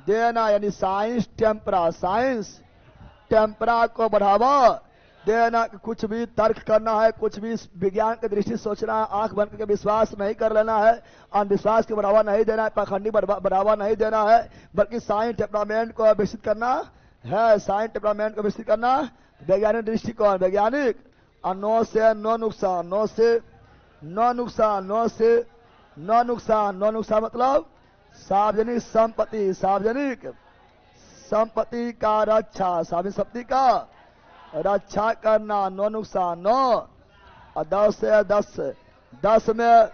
देना, यानी साइंस टेम्परा, साइंस टेम्परा को बढ़ावा देना। कुछ भी तर्क करना है, कुछ भी विज्ञान की दृष्टि सोचना है, आंख बंद करके विश्वास नहीं कर लेना है, अंधविश्वास को बढ़ावा नहीं देना है, पाखंडी बढ़ावा नहीं देना है, बल्कि साइंस टेम्परामेंट को विकसित करना है, साइंस टेम्परामेंट को विकसित करना। वैज्ञानिक दृष्टिकोण, वैज्ञानिक। और 9 से 9 नुकसान, 9 से 9 नुकसान, 9 से 9 नुकसान। 9 नुकसान मतलब सार्वजनिक संपत्ति, सार्वजनिक संपत्ति का रक्षा, सार्वजनिक संपत्ति का रक्षा करना, 9 नुकसान, 9। और 10 से 10, 10 में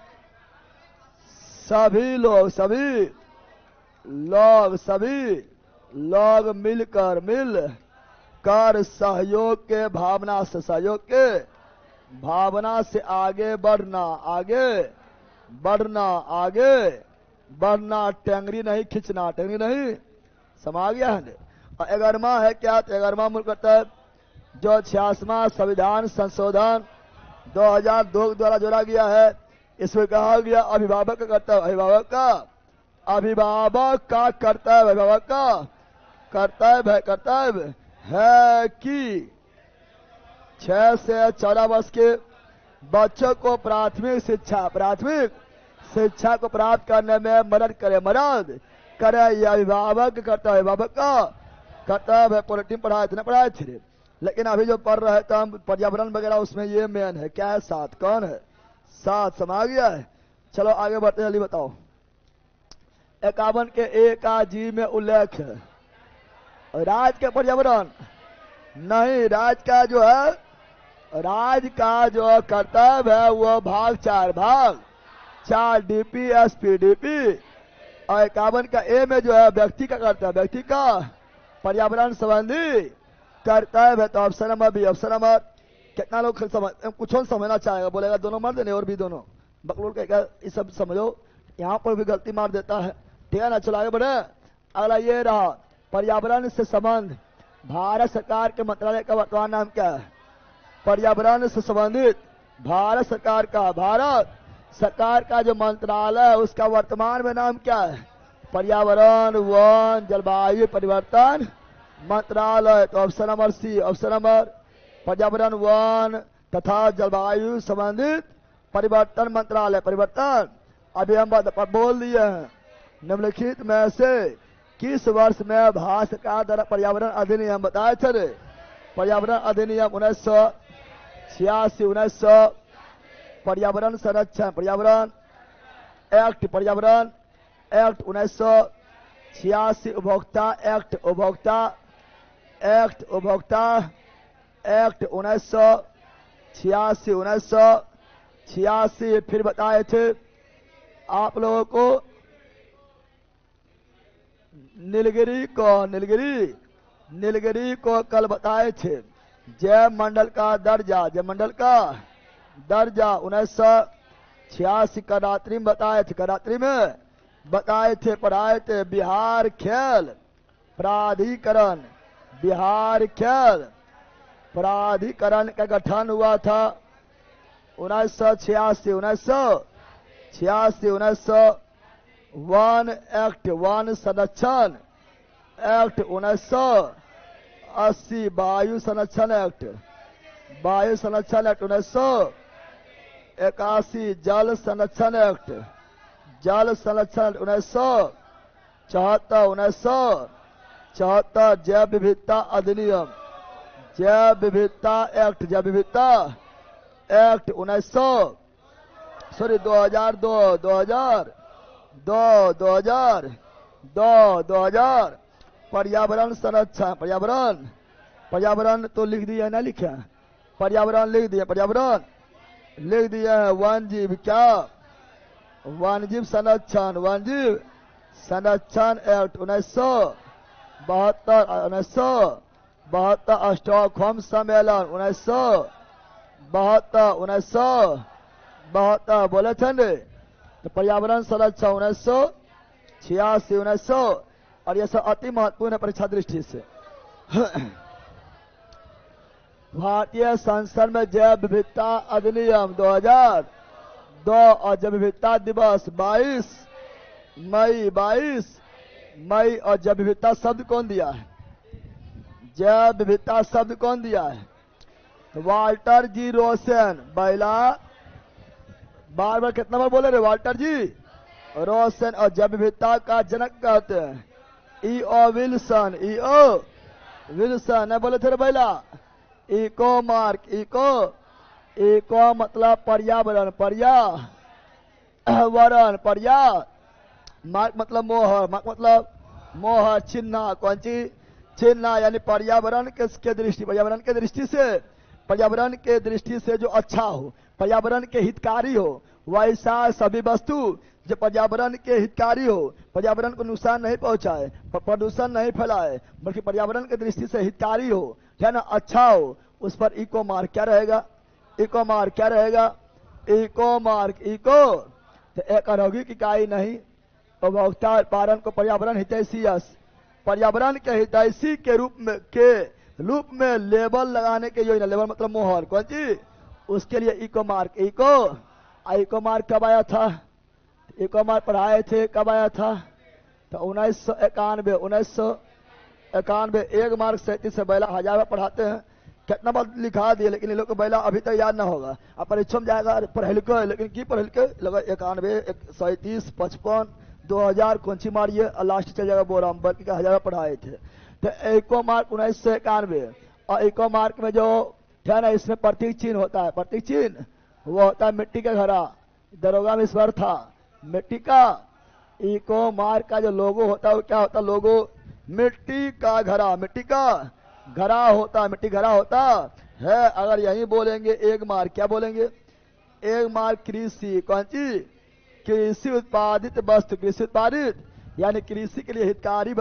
सभी लोग, सभी लोग, सभी लोग मिलकर, मिलकर सहयोग के भावना से, सहयोग के भावना से आगे बढ़ना, आगे बढ़ना, आगे बढ़ना। टेंगरी नहीं खींचना, टेंगरी नहीं। समा गया है। और 11वां है क्या? 11वां मूल कर्तव्य जो 86वां संविधान संशोधन 2002 द्वारा जोड़ा गया है, इसमें कहा गया अभिभावक का कर्तव्य, अभिभावक का, अभिभावक का कर्तव्य, अभिभावक का कर्तव्य है कि 6 से 14 वर्ष के बच्चों को प्राथमिक शिक्षा को प्राप्त करने में मदद करे, यह अभिभावक का कर्तव्य, अभिभावक का कर्तव्य है। पॉलिटिक्स पढ़ाए थे ना, पढ़ाए थे, लेकिन अभी जो पढ़ रहे थे हम पर्यावरण वगैरह, उसमें ये मेन है। क्या है? 7। कौन है? 7 समा गया है। चलो आगे बढ़ते, जल्दी बताओ। 51 के ए का जी में उल्लेख है। राज के पर्यावरण नहीं, राज का जो है, राज का जो कर्तव्य है वो भाग 4 डीपी डीपी। और 51 का ए में जो है व्यक्ति का कर्तव्य, व्यक्ति का पर्यावरण संबंधी कर्तव्य है। तो option number B, option number. कितना लोग कुछ समझना चाहेगा? बोलेगा दोनों मर्द ने और भी दोनों बकलोल कहेगा ये सब समझो, यहाँ पर भी गलती मार देता है। ठीक है ना, चलो आगे बढ़े। अगला ये रहा पर्यावरण से संबंध। भारत सरकार के मंत्रालय का वर्तमान नाम क्या है? पर्यावरण से संबंधित भारत सरकार का जो मंत्रालय है उसका वर्तमान में नाम क्या है? पर्यावरण वन जलवायु परिवर्तन मंत्रालय। तो option number C, option number. पर्यावरण वन तथा जलवायु संबंधित परिवर्तन मंत्रालय, परिवर्तन। अभी हम बोल दिए हैं निम्नलिखित में से किस वर्ष में भारत सरकार द्वारा पर्यावरण अधिनियम बताए थे? पर्यावरण अधिनियम 1986, 1900। पर्यावरण संरक्षण, पर्यावरण एक्ट, पर्यावरण एक्ट 1986। उपभोक्ता एक्ट, उपभोक्ता एक्ट, उपभोक्ता एक्ट 1986, 1986। फिर बताए थे आप लोगों को नीलगिरी को कल बताए थे जैव मंडल का दर्जा, जैव मंडल का दर्जा 1986 का रात्रि में बताए थे, करात्री में बताए थे, पढ़ाए थे। बिहार खेल प्राधिकरण, बिहार खेल प्राधिकरण का गठन हुआ था 1986, 1986। वन एक्ट, वन संरक्षण एक्ट 1980। वायु संरक्षण एक्ट, वायु संरक्षण एक्ट 1981। जल संरक्षण एक्ट, जल संरक्षण 1974, 1974। जैव विविधता अधिनियम, जैव विविधता एक्ट, जैव विविधता एक्ट 2000। पर्यावरण संरक्षण, पर्यावरण तो लिख दिया ना, लिखे पर्यावरण लिख दिया, पर्यावरण लिख दिया है। वन जीव क्या? वन जीव संरक्षण, वन जीव संरक्षण एक्ट 1972। स्टॉकहोम सम्मेलन 1972। बोले थे ने। तो पर्यावरण संरक्षण 86 1900, और यह सब अति महत्वपूर्ण है परीक्षा दृष्टि से। भारतीय संसद में जैव विविधता अधिनियम 2002 और जैव विविधता दिवस 22 मई और जैव विविधता शब्द कौन दिया है? जैव विविधता शब्द कौन दिया है? Walter G Rosen. पहला बार बार कितना बार बोले रे? Walter G Rosen. और जैव विविधता का जनक कहते हैं ई.ओ. विल्सन। ई.ओ. विल्सन नहीं बोले थे रे पहला? Eco mark. इको मतलब पर्यावरण, मार्क मतलब मोहर, चिन्ह। कौन सी चिन्ह? यानी पर्यावरण के दृष्टि से जो अच्छा हो, पर्यावरण के हितकारी हो, वैसा सभी वस्तु जो पर्यावरण के हितकारी हो, पर्यावरण को नुकसान नहीं पहुंचाए, प्रदूषण नहीं फैलाए, बल्कि पर्यावरण की दृष्टि से हितकारी हो, है ना, अच्छा हो, उस पर इको मार्क क्या रहेगा? इको तो एक औद्योगिक इकाई नहीं, उपभोक्ता उत्पादन को पर्यावरण के हितैषी के रूप में लेबल लगाने के योजना। लेबल मतलब मोहर। कौन सी? उसके लिए इको मार्क। इको मार्क कब आया था? इको मार्क पढ़ाए थे, कब आया था? तो 1991। एक मार्क 37 से बैला 1000 बार पढ़ाते हैं, कितना बार लिखा दिए, लेकिन इन लोग को बैला अभी तक याद ना होगा। अब परीक्षा में जाएगा पढ़ लिखो, लेकिन की पढ़ लिखे लगा 91, 37, 55, 2000 कौन सी मारिए, और लास्ट चल जाएगा बोराम बल्कि का 1000 पढ़ाए थे। तो इको मार्क 1991। और इको मार्क में जो है ना, इसमें प्रतीक चिन्ह होता है। प्रतीक चिन्ह वो होता है मिट्टी का घड़ा। दरोगा में इस बार था मिट्टी का। इको मार्क का जो लोगो होता है वो क्या होता है? लोगो मिट्टी का घड़ा होता है। अगर यही बोलेंगे एक मार्क, क्या बोलेंगे? एक मार्क कृषि। कौन सी? कृषि उत्पादित वस्तु, यानी कृषि के लिए हितकारी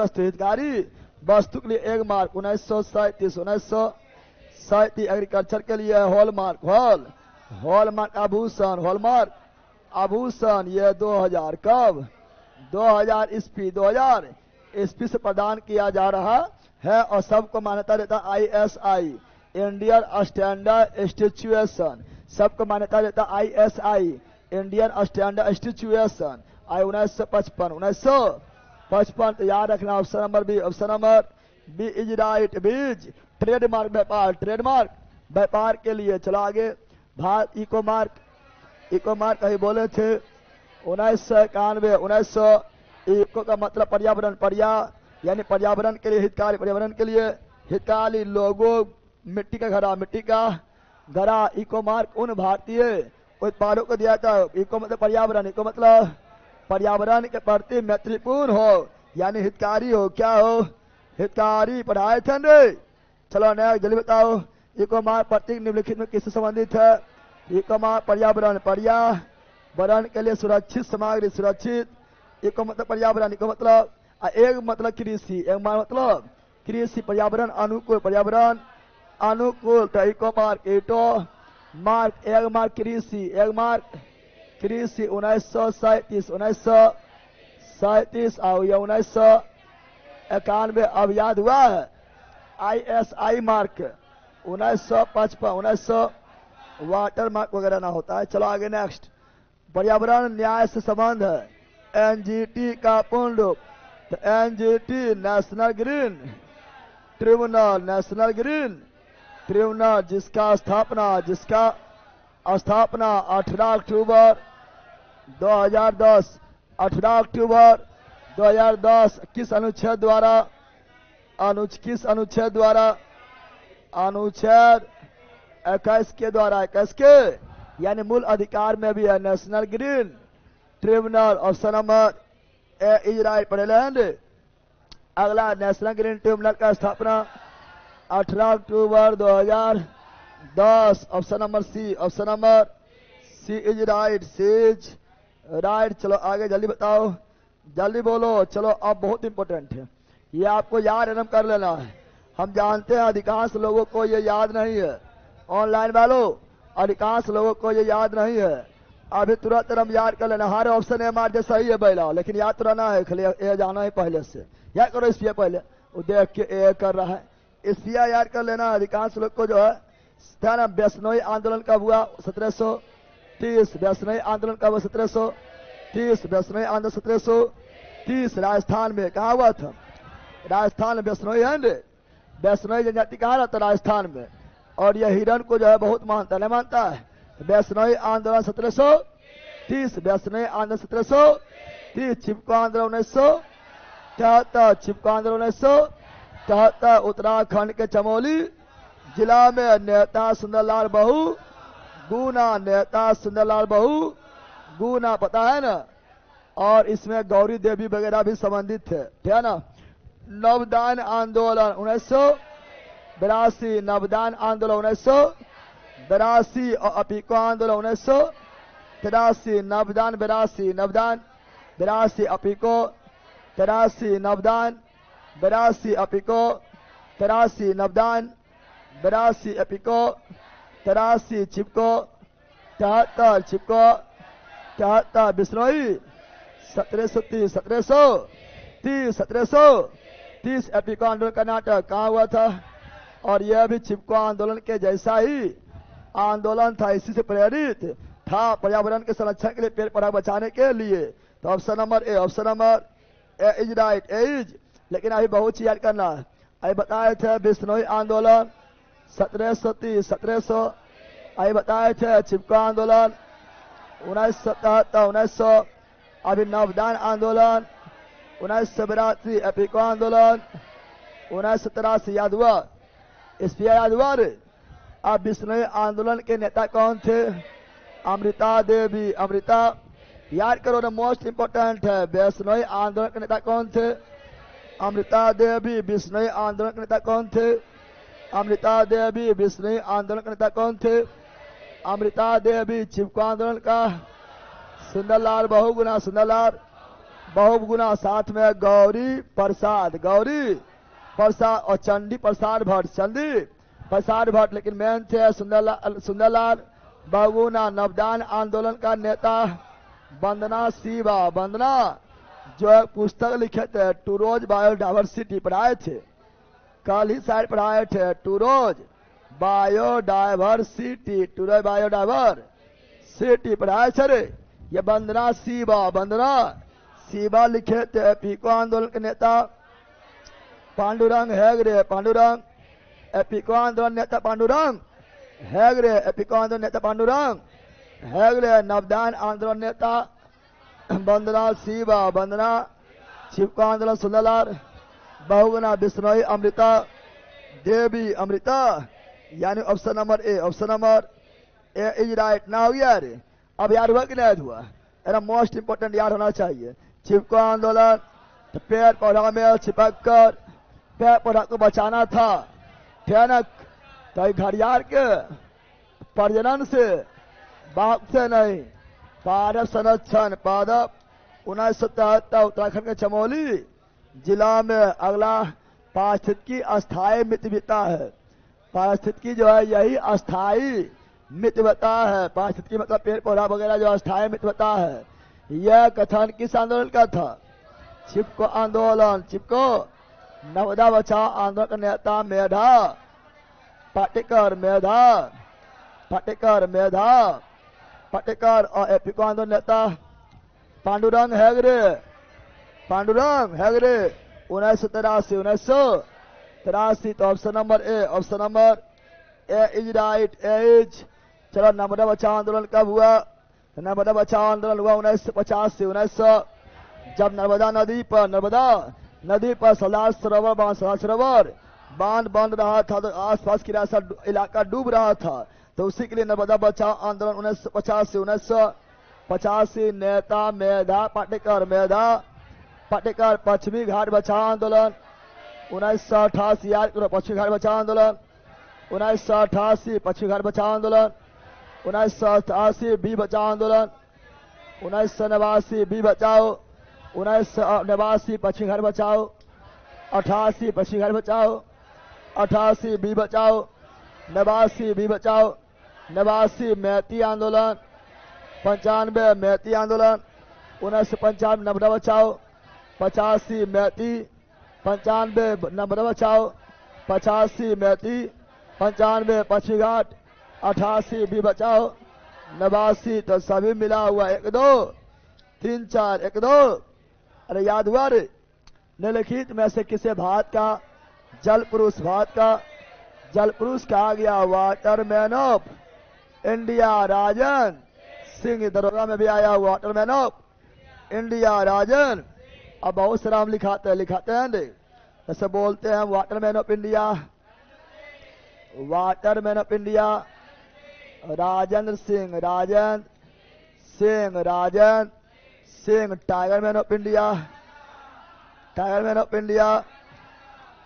वस्तु के लिए एक मार्क 1937 एग्रीकल्चर के लिए हॉलमार्क आभूषण ये 2000 कब? 2000 ईस्वी से प्रदान किया जा रहा है और सबको मान्यता देता ISI इंडियन स्टैंडर्ड इंस्टीट्यूशन। सबको मान्यता देता ISI इंडियन स्टैंडर्ड इंस्टीट्यूशन। 1955 तो याद रखना। Option number B is right. बीज ट्रेडमार्क व्यापार के लिए। चलो आगे। भारत इको मार्क कहीं बोले थे 1991। इको का मतलब पर्यावरण, यानी पर्यावरण के लिए हितकारी लोगो मिट्टी का घड़ा। इको मार्क उन भारतीय उत्पादों को दिया था। इको मतलब पर्यावरण के प्रति मैत्रीपूर्ण हो, यानी हितकारी हो। क्या हो? हितकारी। पढ़ाए थे रे। चलो नया जल्दी बताओ। इको मार्क प्रतीक निम्नलिखित में किससे संबंधित है? इको मार्क पर्यावरण के लिए सुरक्षित सामग्री। इको मतलब पर्यावरण। इको मतलब एक मतलब कृषि। एक मतलब कृषि पर्यावरण अनुकूल। तो इको मार्क एक मार्क कृषि। 1937 और ये 1991 अब याद हुआ है। ISI मार्क 1955 वाटर मार्क वगैरह ना होता है। चलो आगे नेक्स्ट। पर्यावरण न्याय से संबंध है। NGT का पूर्ण रूप। तो NGT नेशनल ग्रीन ट्रिब्यूनल जिसका स्थापना 18 अक्टूबर 2010 किस अनुच्छेद द्वारा अनुच्छेद 21 के द्वारा यानी मूल अधिकार में भी है National Green Tribunal. Option number A is right. पढ़े अगला नेशनल ग्रीन ट्रिब्यूनल का स्थापना 18 अक्टूबर 2010। Option number C is right. चलो आगे जल्दी बताओ, जल्दी बोलो। चलो अब बहुत इंपॉर्टेंट है, ये आपको याद एकदम कर लेना है। हम जानते हैं अधिकांश लोगों को ये याद नहीं है। ऑनलाइन वालों अधिकांश लोगों को ये याद नहीं है। अभी तुरंत हम याद कर लेना, हर ऑप्शन है हमारे सही है बैला, लेकिन याद तो रहना है, खाली ए जाना है पहले से। याद करो इसलिए पहले वो देख के ए कर रहा है, इसलिए याद कर लेना। अधिकांश लोग को जो है ना, वैष्णवी आंदोलन कब हुआ? 1730। वैष्णवी आंदोलन कब हुआ? 1730। वैष्णवी आंदोलन 1730 राजस्थान में। कहा हुआ था? राजस्थान में वैष्णवी है ना, वैष्णवी जनजाति कहा रहता? राजस्थान में। और यह हिरण को जो है बहुत मानता है, नहीं मानता है? वैष्णवी आंदोलन 1730। वैष्णवी आंदोलन 1730। चिपको आंदोलन 1973। चिपको आंदोलन 1973। उत्तराखंड के चमोली जिला में नेता सुंदरलाल बहू गुना, नेता सुंदरलाल बहू गुना, पता है ना? और इसमें गौरी देवी वगैरह भी संबंधित थे, ठीक है ना? नवदान आंदोलन 1982। नवदान आंदोलन 1982 और अपीको आंदोलन 1983। नवदान 82, नवदान 82, अपीको 83। नवदान 82, अपीको 83। नवदान 82, अपीको 83। चिपको 73। चिपको 73। बिश्नोई 1730। 1730 एपिको आंदोलन कर्नाटक कहाँ हुआ था? और यह भी चिपको आंदोलन के जैसा ही आंदोलन था, इसी से प्रेरित था, पर्यावरण के संरक्षण के लिए, पेड़ पौधा बचाने के लिए। तो option number A, option number A is right, A is. लेकिन अभी बहुत चीज याद करना है। अभी बताए थे बिश्नोई आंदोलन 1730, 1700। अभी बताए थे चिपको आंदोलन 1977, 1900। अभी नवदान आंदोलन 1982। एपिको आंदोलन 1983। याद हुआ? इस पे याद हुआ रे? अब बिश्नोई आंदोलन के नेता कौन थे? अमृता देवी। अमृता याद करो ना, मोस्ट इंपोर्टेंट है। बिश्नोई आंदोलन के नेता कौन थे? अमृता देवी। बिश्नोई आंदोलन के नेता कौन थे? अमृता देवी। बिश्नोई आंदोलन के नेता कौन थे? अमृता देवी। चिपको आंदोलन का सुंदरलाल बहुगुणा, सुंदरलाल बहुगुणा। साथ में गौरी प्रसाद, गौरी प्रसाद और चंडी प्रसाद भट्ट, चंडी प्रसाद भट्ट। लेकिन मेन थे सुंदरलाल बहुगुणा। नवदान आंदोलन का नेता वंदना शिवा, वंदना जो एक पुस्तक लिखे थे टूरोज बायोडाइवर्सिटी, पढ़ाए थे कल ही शायद पढ़ाए थे, टूरोज बायोडाइवर्सिटी, टूरोज बायोडाइवर्सिटी पढ़ाए थे रे। ये वंदना शिवा, वंदना शिवा लिखे थे। एपिको आंदोलन के नेता पांडुरंग हेगड़े, पांडुरंग। एपिको आंदोलन नेता पांडुरंग हेगड़े, एपिको आंदोलन नेता पांडुरंग हेगड़े। नवदान आंदोलन नेता वंदना शिवा, वंदना। चिपको आंदोलन सुंदरलाल बहुगुणा। बिश्नोई अमृता देवी, अमृता। यानी option number A, option number A is right. Now यार अब याद हुआ कि नहीं याद हुआ? एरा मोस्ट इंपोर्टेंट याद होना चाहिए। चिपको आंदोलन तो पेड़ पौधा में चिपक कर पेड़ पौधा को बचाना था, ठीक है ना? तो घड़ियाल के प्रजनन से, बाघ से नहीं। पादप संरक्षण, पादप 1973 उत्तराखंड के चमोली जिला में। अगला पारिस्थितिकी अस्थायी मितव्यता है। पारिस्थितिकी जो है यही अस्थायी मितव्यता है। पारिस्थितिकी मतलब पेड़ पौधा वगैरह जो अस्थायी मितव्यता है। यह कथन किस आंदोलन का था? चिपको आंदोलन। चिपको नर्मदा बचाओ आंदोलन का नेता मेधा पाटेकर, मेधा पाटेकर, मेधा पाटेकर। और एपिको आंदोलन नेता पांडुरंग हेगड़े, पांडुरंग हेगड़े 1983, 1983। तो option number A, option number A is right, A is. चलो नर्मदा बचाओ आंदोलन कब हुआ? नर्मदा बचाओ आंदोलन हुआ 1950 से 1900, जब नर्मदा नदी पर सरदार सरोवर बांध, सरदार सरोवर बांध बन रहा था, तो आसपास की इलाका डूब रहा था। तो उसी के लिए नर्मदा बचाओ आंदोलन 1950 से 1985। नेता मेधा पाटेकर, मेधा पाटेकर। पश्चिमी घाट बचाओ आंदोलन 1988। याद करो, पश्चिमी घाट बचाओ आंदोलन 1988। पश्चिमी घाट बचाओ आंदोलन 1988। बी बचाओ आंदोलन 1989। बी बचाओ 1989। पश्चिमी घाट बचाओ 88। पश्चिमी घाट बचाओ 88। बी बचाओ 89। बी बचाओ 89। मैती आंदोलन 95 मैती आंदोलन, 1995 नर्मदा बचाओ, 85 मैती, 95 नर्मदा बचाओ, 85 मैती, 95 पश्चिमी घाट, 88 भी बचाओ, 89 तो सभी मिला हुआ 1 2 3 4 1 2। अरे याद हुआ रे? निम्नलिखित में से किसे भारत का जल पुरुष, भारत का जल पुरुष कहा गया? Waterman of India Rajan Singh. दरोगा में भी आया वाटरमैन ऑफ इंडिया राजन। अब बहुत सारा हम लिखाते हैं देख, जैसे बोलते हैं waterman of India, waterman of India Rajendra Singh, Rajendra Singh, Rajendra Singh. Tigerman of India, tigerman of India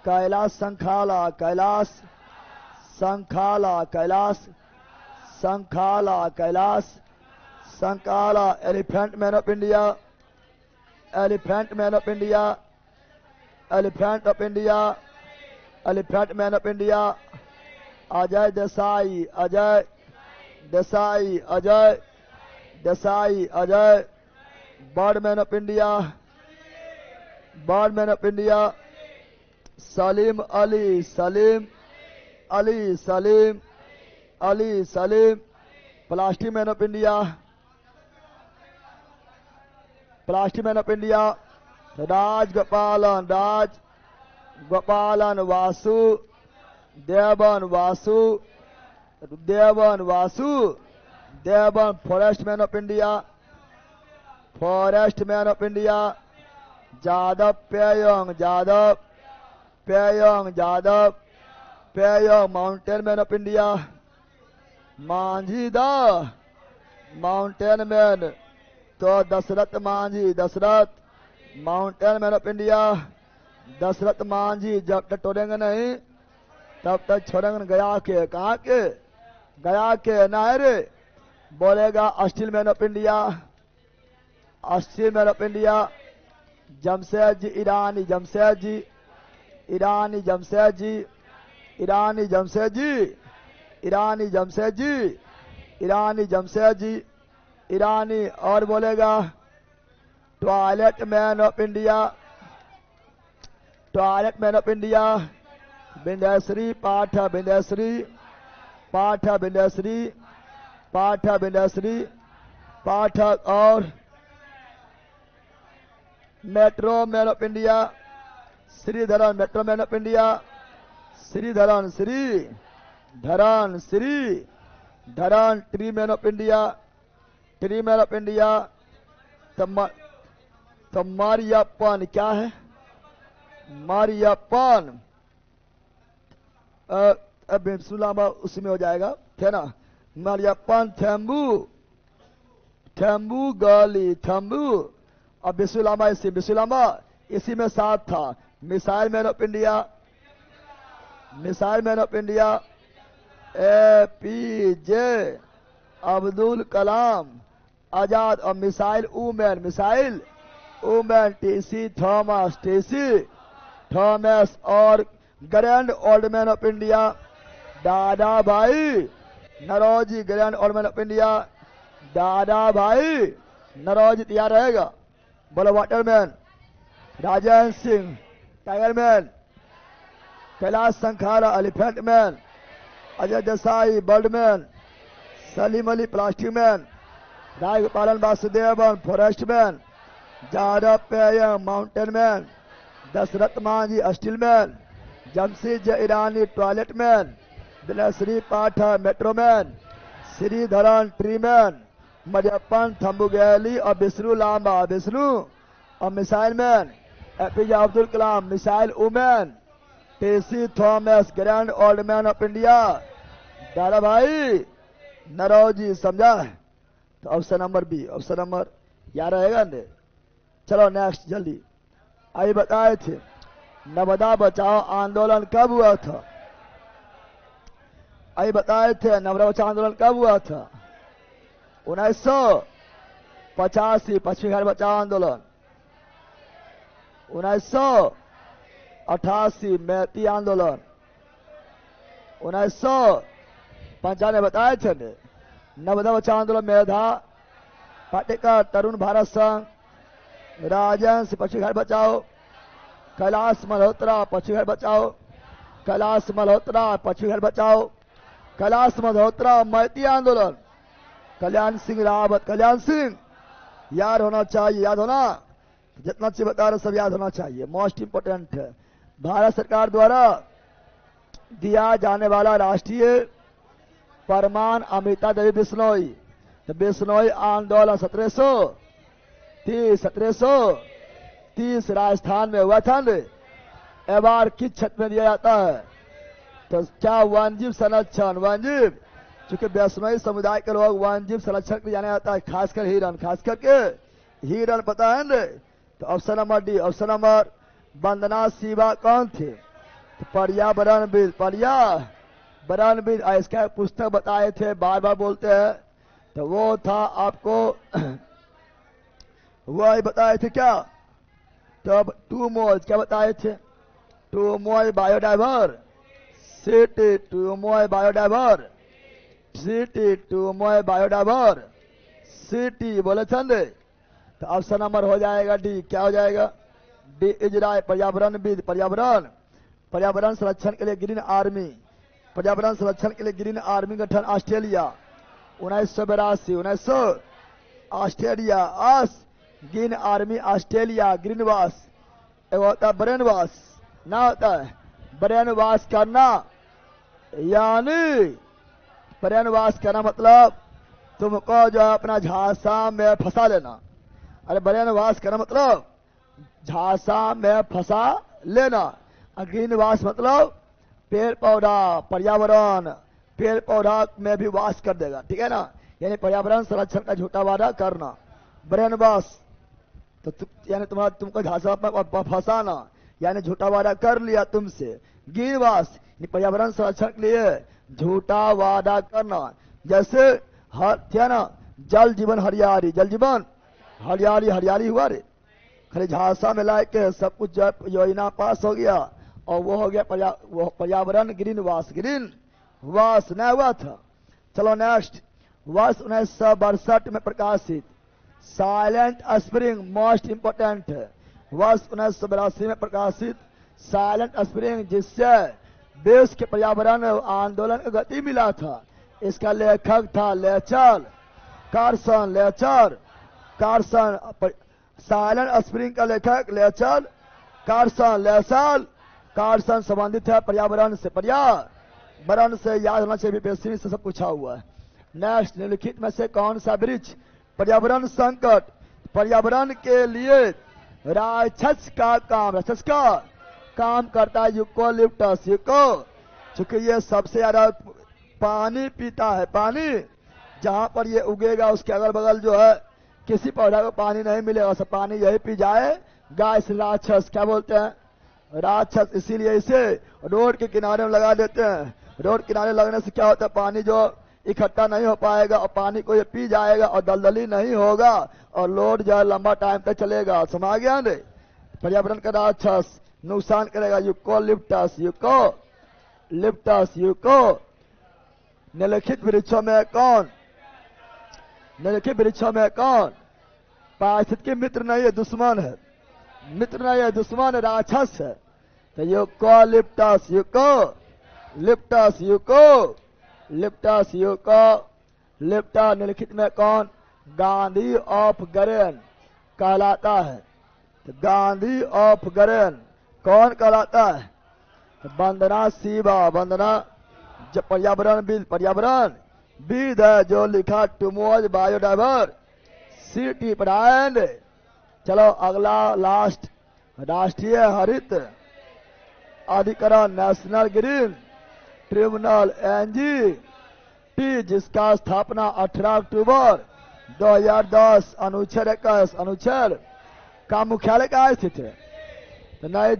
Kailash Sankhala, Kailash Sankhala, Kailash Sankhala, Kailash Sankhala. Elephant man of India, elephant man of India, elephant of India, elephant man of India Ajay Desai, Ajay Desai, Ajay Desai, Ajay. Birdman of India, birdman of India Salim Ali, Salim Ali, Salim Ali, Salim. Plastic man of India, plastic man of India Rajagopalan, Rajagopalan Vasu, Devan Vasu, Devan Vasu, Devan. Forest man of India, forest man of India Jadav Payeng, Jadav Payeng, Jadav Payeng. Mountain man of India Manjhi the mountain man, तो Dashrath Manjhi, Dashrath mountain man of India Dashrath Manjhi. जब तक छोड़ेंगे नहीं तब तक छोड़ेंगे। गया के, कहाँ के? गया के नायरे बोलेगा steel man of India, steel man of India Jamshed ji Irani, Jamshed ji Irani, Jamshed ji Irani, Jamshed ji Irani, Jamshed ji Irani, Jamshed ji Irani. और बोलेगा toilet man of India, toilet man of India Vindhyashree Pathak, Vindhyashree Pathak, Vindhyashree Pathak, Vindhyashree Pathak. और metro man of India Sreedharan, metro man of India Sreedharan, Sreedharan, Sreedharan. Tree man of India, tree man of India तो मारियप्पन, क्या है? मारियप्पन। अब सुलामा उसमें हो जाएगा, थे ना? मारियप्पन थेम्बू, थेम्बू गली, थेम्बू। अब बिसुलामा इसी, बिसुलामा इसी में साथ था। Missile man of India, missile man of India APJ Abdul Kalam Azad. और missile women, missile women TC Thomas, TC Thomas. और grand old man of India Dada Bhai Naoroji, grand old man of India Dada Bhai Naoroji. तैयार रहेगा? बोलो waterman Rajendra Singh, tigerman Kailash Sankhala, elephant man Ajay Desai, birdman Salim Ali, plastic man Rajagopalan Vasudevan, forest man Jadav Payeng, mountain man Dashrath Manjhi, steel man Jamshed Irani, toilet man Vinayshree Pathak, metro man Sreedharan, tree man Mariyappan Thambugaili. और विष्णु लांबा, विष्णु। और missile man APJ Abdul Kalam, missile women TC Thomas, grand old man of India Dada Bhai Naoroji. समझा? तो option number B, option number याद रहेगा ने? चलो next जल्दी। आइए बताए थे नर्मदा बचाओ आंदोलन कब हुआ था? आइए बताए थे नर्मदा बचाओ आंदोलन कब हुआ था? 1985 पश्चिमी घाट बचाओ आंदोलन, 1988 मैती आंदोलन, 1995 बताए थे ने नर्मदा बचाओ आंदोलन मेधा पाटेकर तरुण भारत संघ, राजन से पक्षी घर बचाओ, कैलाश मल्होत्रा पक्षी घर बचाओ, कैलाश मल्होत्रा पक्षी घर बचाओ, कैलाश मल्होत्रा मैती आंदोलन, कल्याण सिंह रावत, कल्याण सिंह याद होना चाहिए, याद होना, जितना चीज बता रहे सब याद होना चाहिए, मोस्ट इंपोर्टेंट है। भारत सरकार द्वारा दिया जाने वाला राष्ट्रीय फरमान अमृता देवी बिश्नोई, तो बिश्नोई आंदोलन 1730 राजस्थान में हुआ था। एबार किस छत में दिया जाता है? तो क्या वन्यजीव संरक्षण, वन्यजीव, चूंकि बिश्नोई समुदाय के लोग वन्यजीव संरक्षण के लिए जाना जाता है, खासकर हिरण, खास करके हिरण, पता है न। तो option number D, option number Vandana Shiva कौन थे? तो पर्यावरणविद, पर्यावरणविद, इसका पुस्तक बताए थे, बार बार बोलते हैं, तो वो था आपको वही बताए थे क्या? तब टू मोज क्या बताए थे? टू मोज बायोडाइवर सिटी, टू मोज बायोडाइवर सिटी, टू मोज बायोडाइवर सिटी बोले थे। तो ऑप्शन नंबर हो जाएगा डी, क्या हो जाएगा? डी इजराय, पर्यावरणविद, पर्यावरण संरक्षण के लिए ग्रीन आर्मी, पर्यावरण संरक्षण के लिए ग्रीन आर्मी गठन Australia 1982, Australia green army Australia, green wash, एक होता है ब्रेन वाश, ना होता है ब्रेन वाश करना, यानी ब्रेन वाश करना मतलब तुमको जो है अपना झांसा में फंसा लेना। अरे ब्रेन वाश करना मतलब झांसा में फंसा लेना। ग्रीन वाश मतलब पेड़ पौधा, पर्यावरण, पेड़ पौधा में भी वाश कर देगा, ठीक है ना, यानी पर्यावरण संरक्षण का झूठा वादा करना। ब्रेन वाश तो यानी तुमको झांसा में फंसाना, यानी झूठा वादा कर लिया तुमसे। ग्रीन वाश पर्यावरण संरक्षण के लिए झूठा वादा करना, जैसे क्या ना, जल जीवन हरियाली, जल जीवन हरियाली, हरियाली हुआ रे, खाली झांसा में लाए के सब कुछ योजना पास हो गया और वो हो गया पर्यावरण ग्रीन वाश, ग्रीन वाश न हुआ था। चलो नेक्स्ट, वर्ष 1962 में प्रकाशित साइलेंट स्प्रिंग, मोस्ट इंपोर्टेंट है, वर्ष 1982 में प्रकाशित साइलेंट स्प्रिंग, जिससे देश के पर्यावरण आंदोलन को गति मिला था। इसका लेखक था लेचर कार्सन, लेचर कार्सन। साइलेंट स्प्रिंग का लेखक लेचर कार्सन, लेचर कार्सन संबंधित है पर्यावरण से, पर्यावरण से याद होना चाहिए, बीपीएससी से सब पूछा हुआ है। नेक्स्ट, निम्नलिखित में से कौन सा वृक्ष पर्यावरण संकट, पर्यावरण के लिए राक्षस का काम करता है? यूकोलिप्टस, चूंकि ये सबसे ज्यादा पानी पीता है, पानी जहां पर ये उगेगा उसके अगल बगल जो है किसी पौधा को पानी नहीं मिलेगा, सब पानी यही पी जाएगा। इस राक्षस क्या बोलते हैं? राक्षस। इसीलिए इसे रोड के किनारे में लगा देते हैं। रोड किनारे लगने से क्या होता है, पानी जो इकट्ठा नहीं हो पाएगा और पानी को ये पी जाएगा और दलदली नहीं होगा और लोड जो है लंबा टाइम तक चलेगा। समझ गया नहीं? पर्यावरण का राक्षस नुकसान करेगा। यूकोलिप्टस, निम्नलिखित वृक्षों में कौन पारिस्थितिकी मित्र नहीं है, दुश्मन है? मित्र नहीं है, दुश्मन, राक्षस है। तो यूकोलिप्टस, निम्नलिखित में कौन गांधी ऑफ गरेन कहलाता है? तो गांधी ऑफ गरेन कौन कहलाता है? तो वंदना शिवा, वंदना जो पर्यावरणविद है, जो लिखा टुमोज बायोडाइवर्सिटी ब्रांड। चलो अगला लास्ट, राष्ट्रीय हरित अधिकरण, नेशनल ग्रीन ट्रिब्यूनल एनजीटी, जिसका स्थापना 18 अक्टूबर 2010 अनुच्छेद 21 अनुच्छेद का मुख्यालय कहाँ स्थित है? तो नई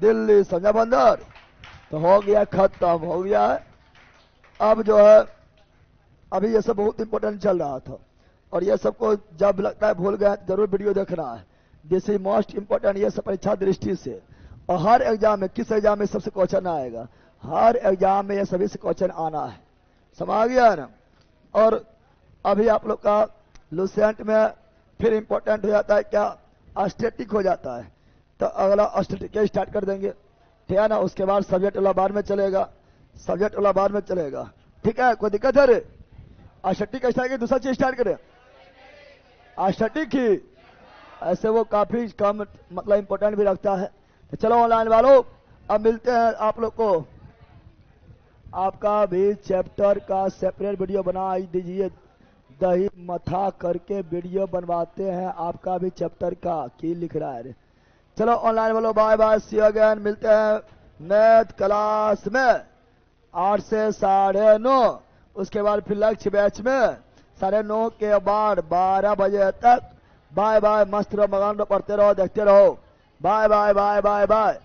दिल्ली समझा बंदर। तो हो गया, खत्म हो गया है। अब जो है अभी ये सब बहुत इंपॉर्टेंट चल रहा था और ये सबको जब लगता है भूल गए जरूर वीडियो देखना है। दिस इज मोस्ट इंपॉर्टेंट, ये सब परीक्षा दृष्टि से। और हर एग्जाम में, किस एग्जाम में सबसे क्वेश्चन आएगा, हर एग्जाम में ये सभी से क्वेश्चन आना है। समझ गया ना? और अभी आप लोग का लुसेंट में फिर इंपॉर्टेंट हो जाता है क्या, स्टैटिक हो जाता है। तो अगला स्टैटिक के स्टार्ट कर देंगे, ठीक है ना। उसके बाद सब्जेक्ट वाला बाद में चलेगा, सब्जेक्ट वाला बाद में चलेगा, ठीक है। कोई दिक्कत है रे? स्टैटिक स्टार्ट दूसरा चीज स्टार्ट करें, स्टैटिक ही ऐसे वो काफी कम मतलब इंपॉर्टेंट भी रखता है। तो चलो ऑनलाइन वालों, अब मिलते हैं आप लोग को। आपका भी चैप्टर का सेपरेट वीडियो बना दीजिए, दही मथा करके वीडियो बनवाते हैं आपका भी चैप्टर का। की लिख रहा है रे? चलो ऑनलाइन वालों, bye bye, see you again. मिलते हैं मैथ क्लास में 8 से 9:30, उसके बाद फिर लक्ष्य बैच में 9:30 के बाद 12 बजे तक। बाय बाय, मस्त रहो, मगन रहो, पढ़ते रहो, देखते रहो। Bye bye bye bye bye.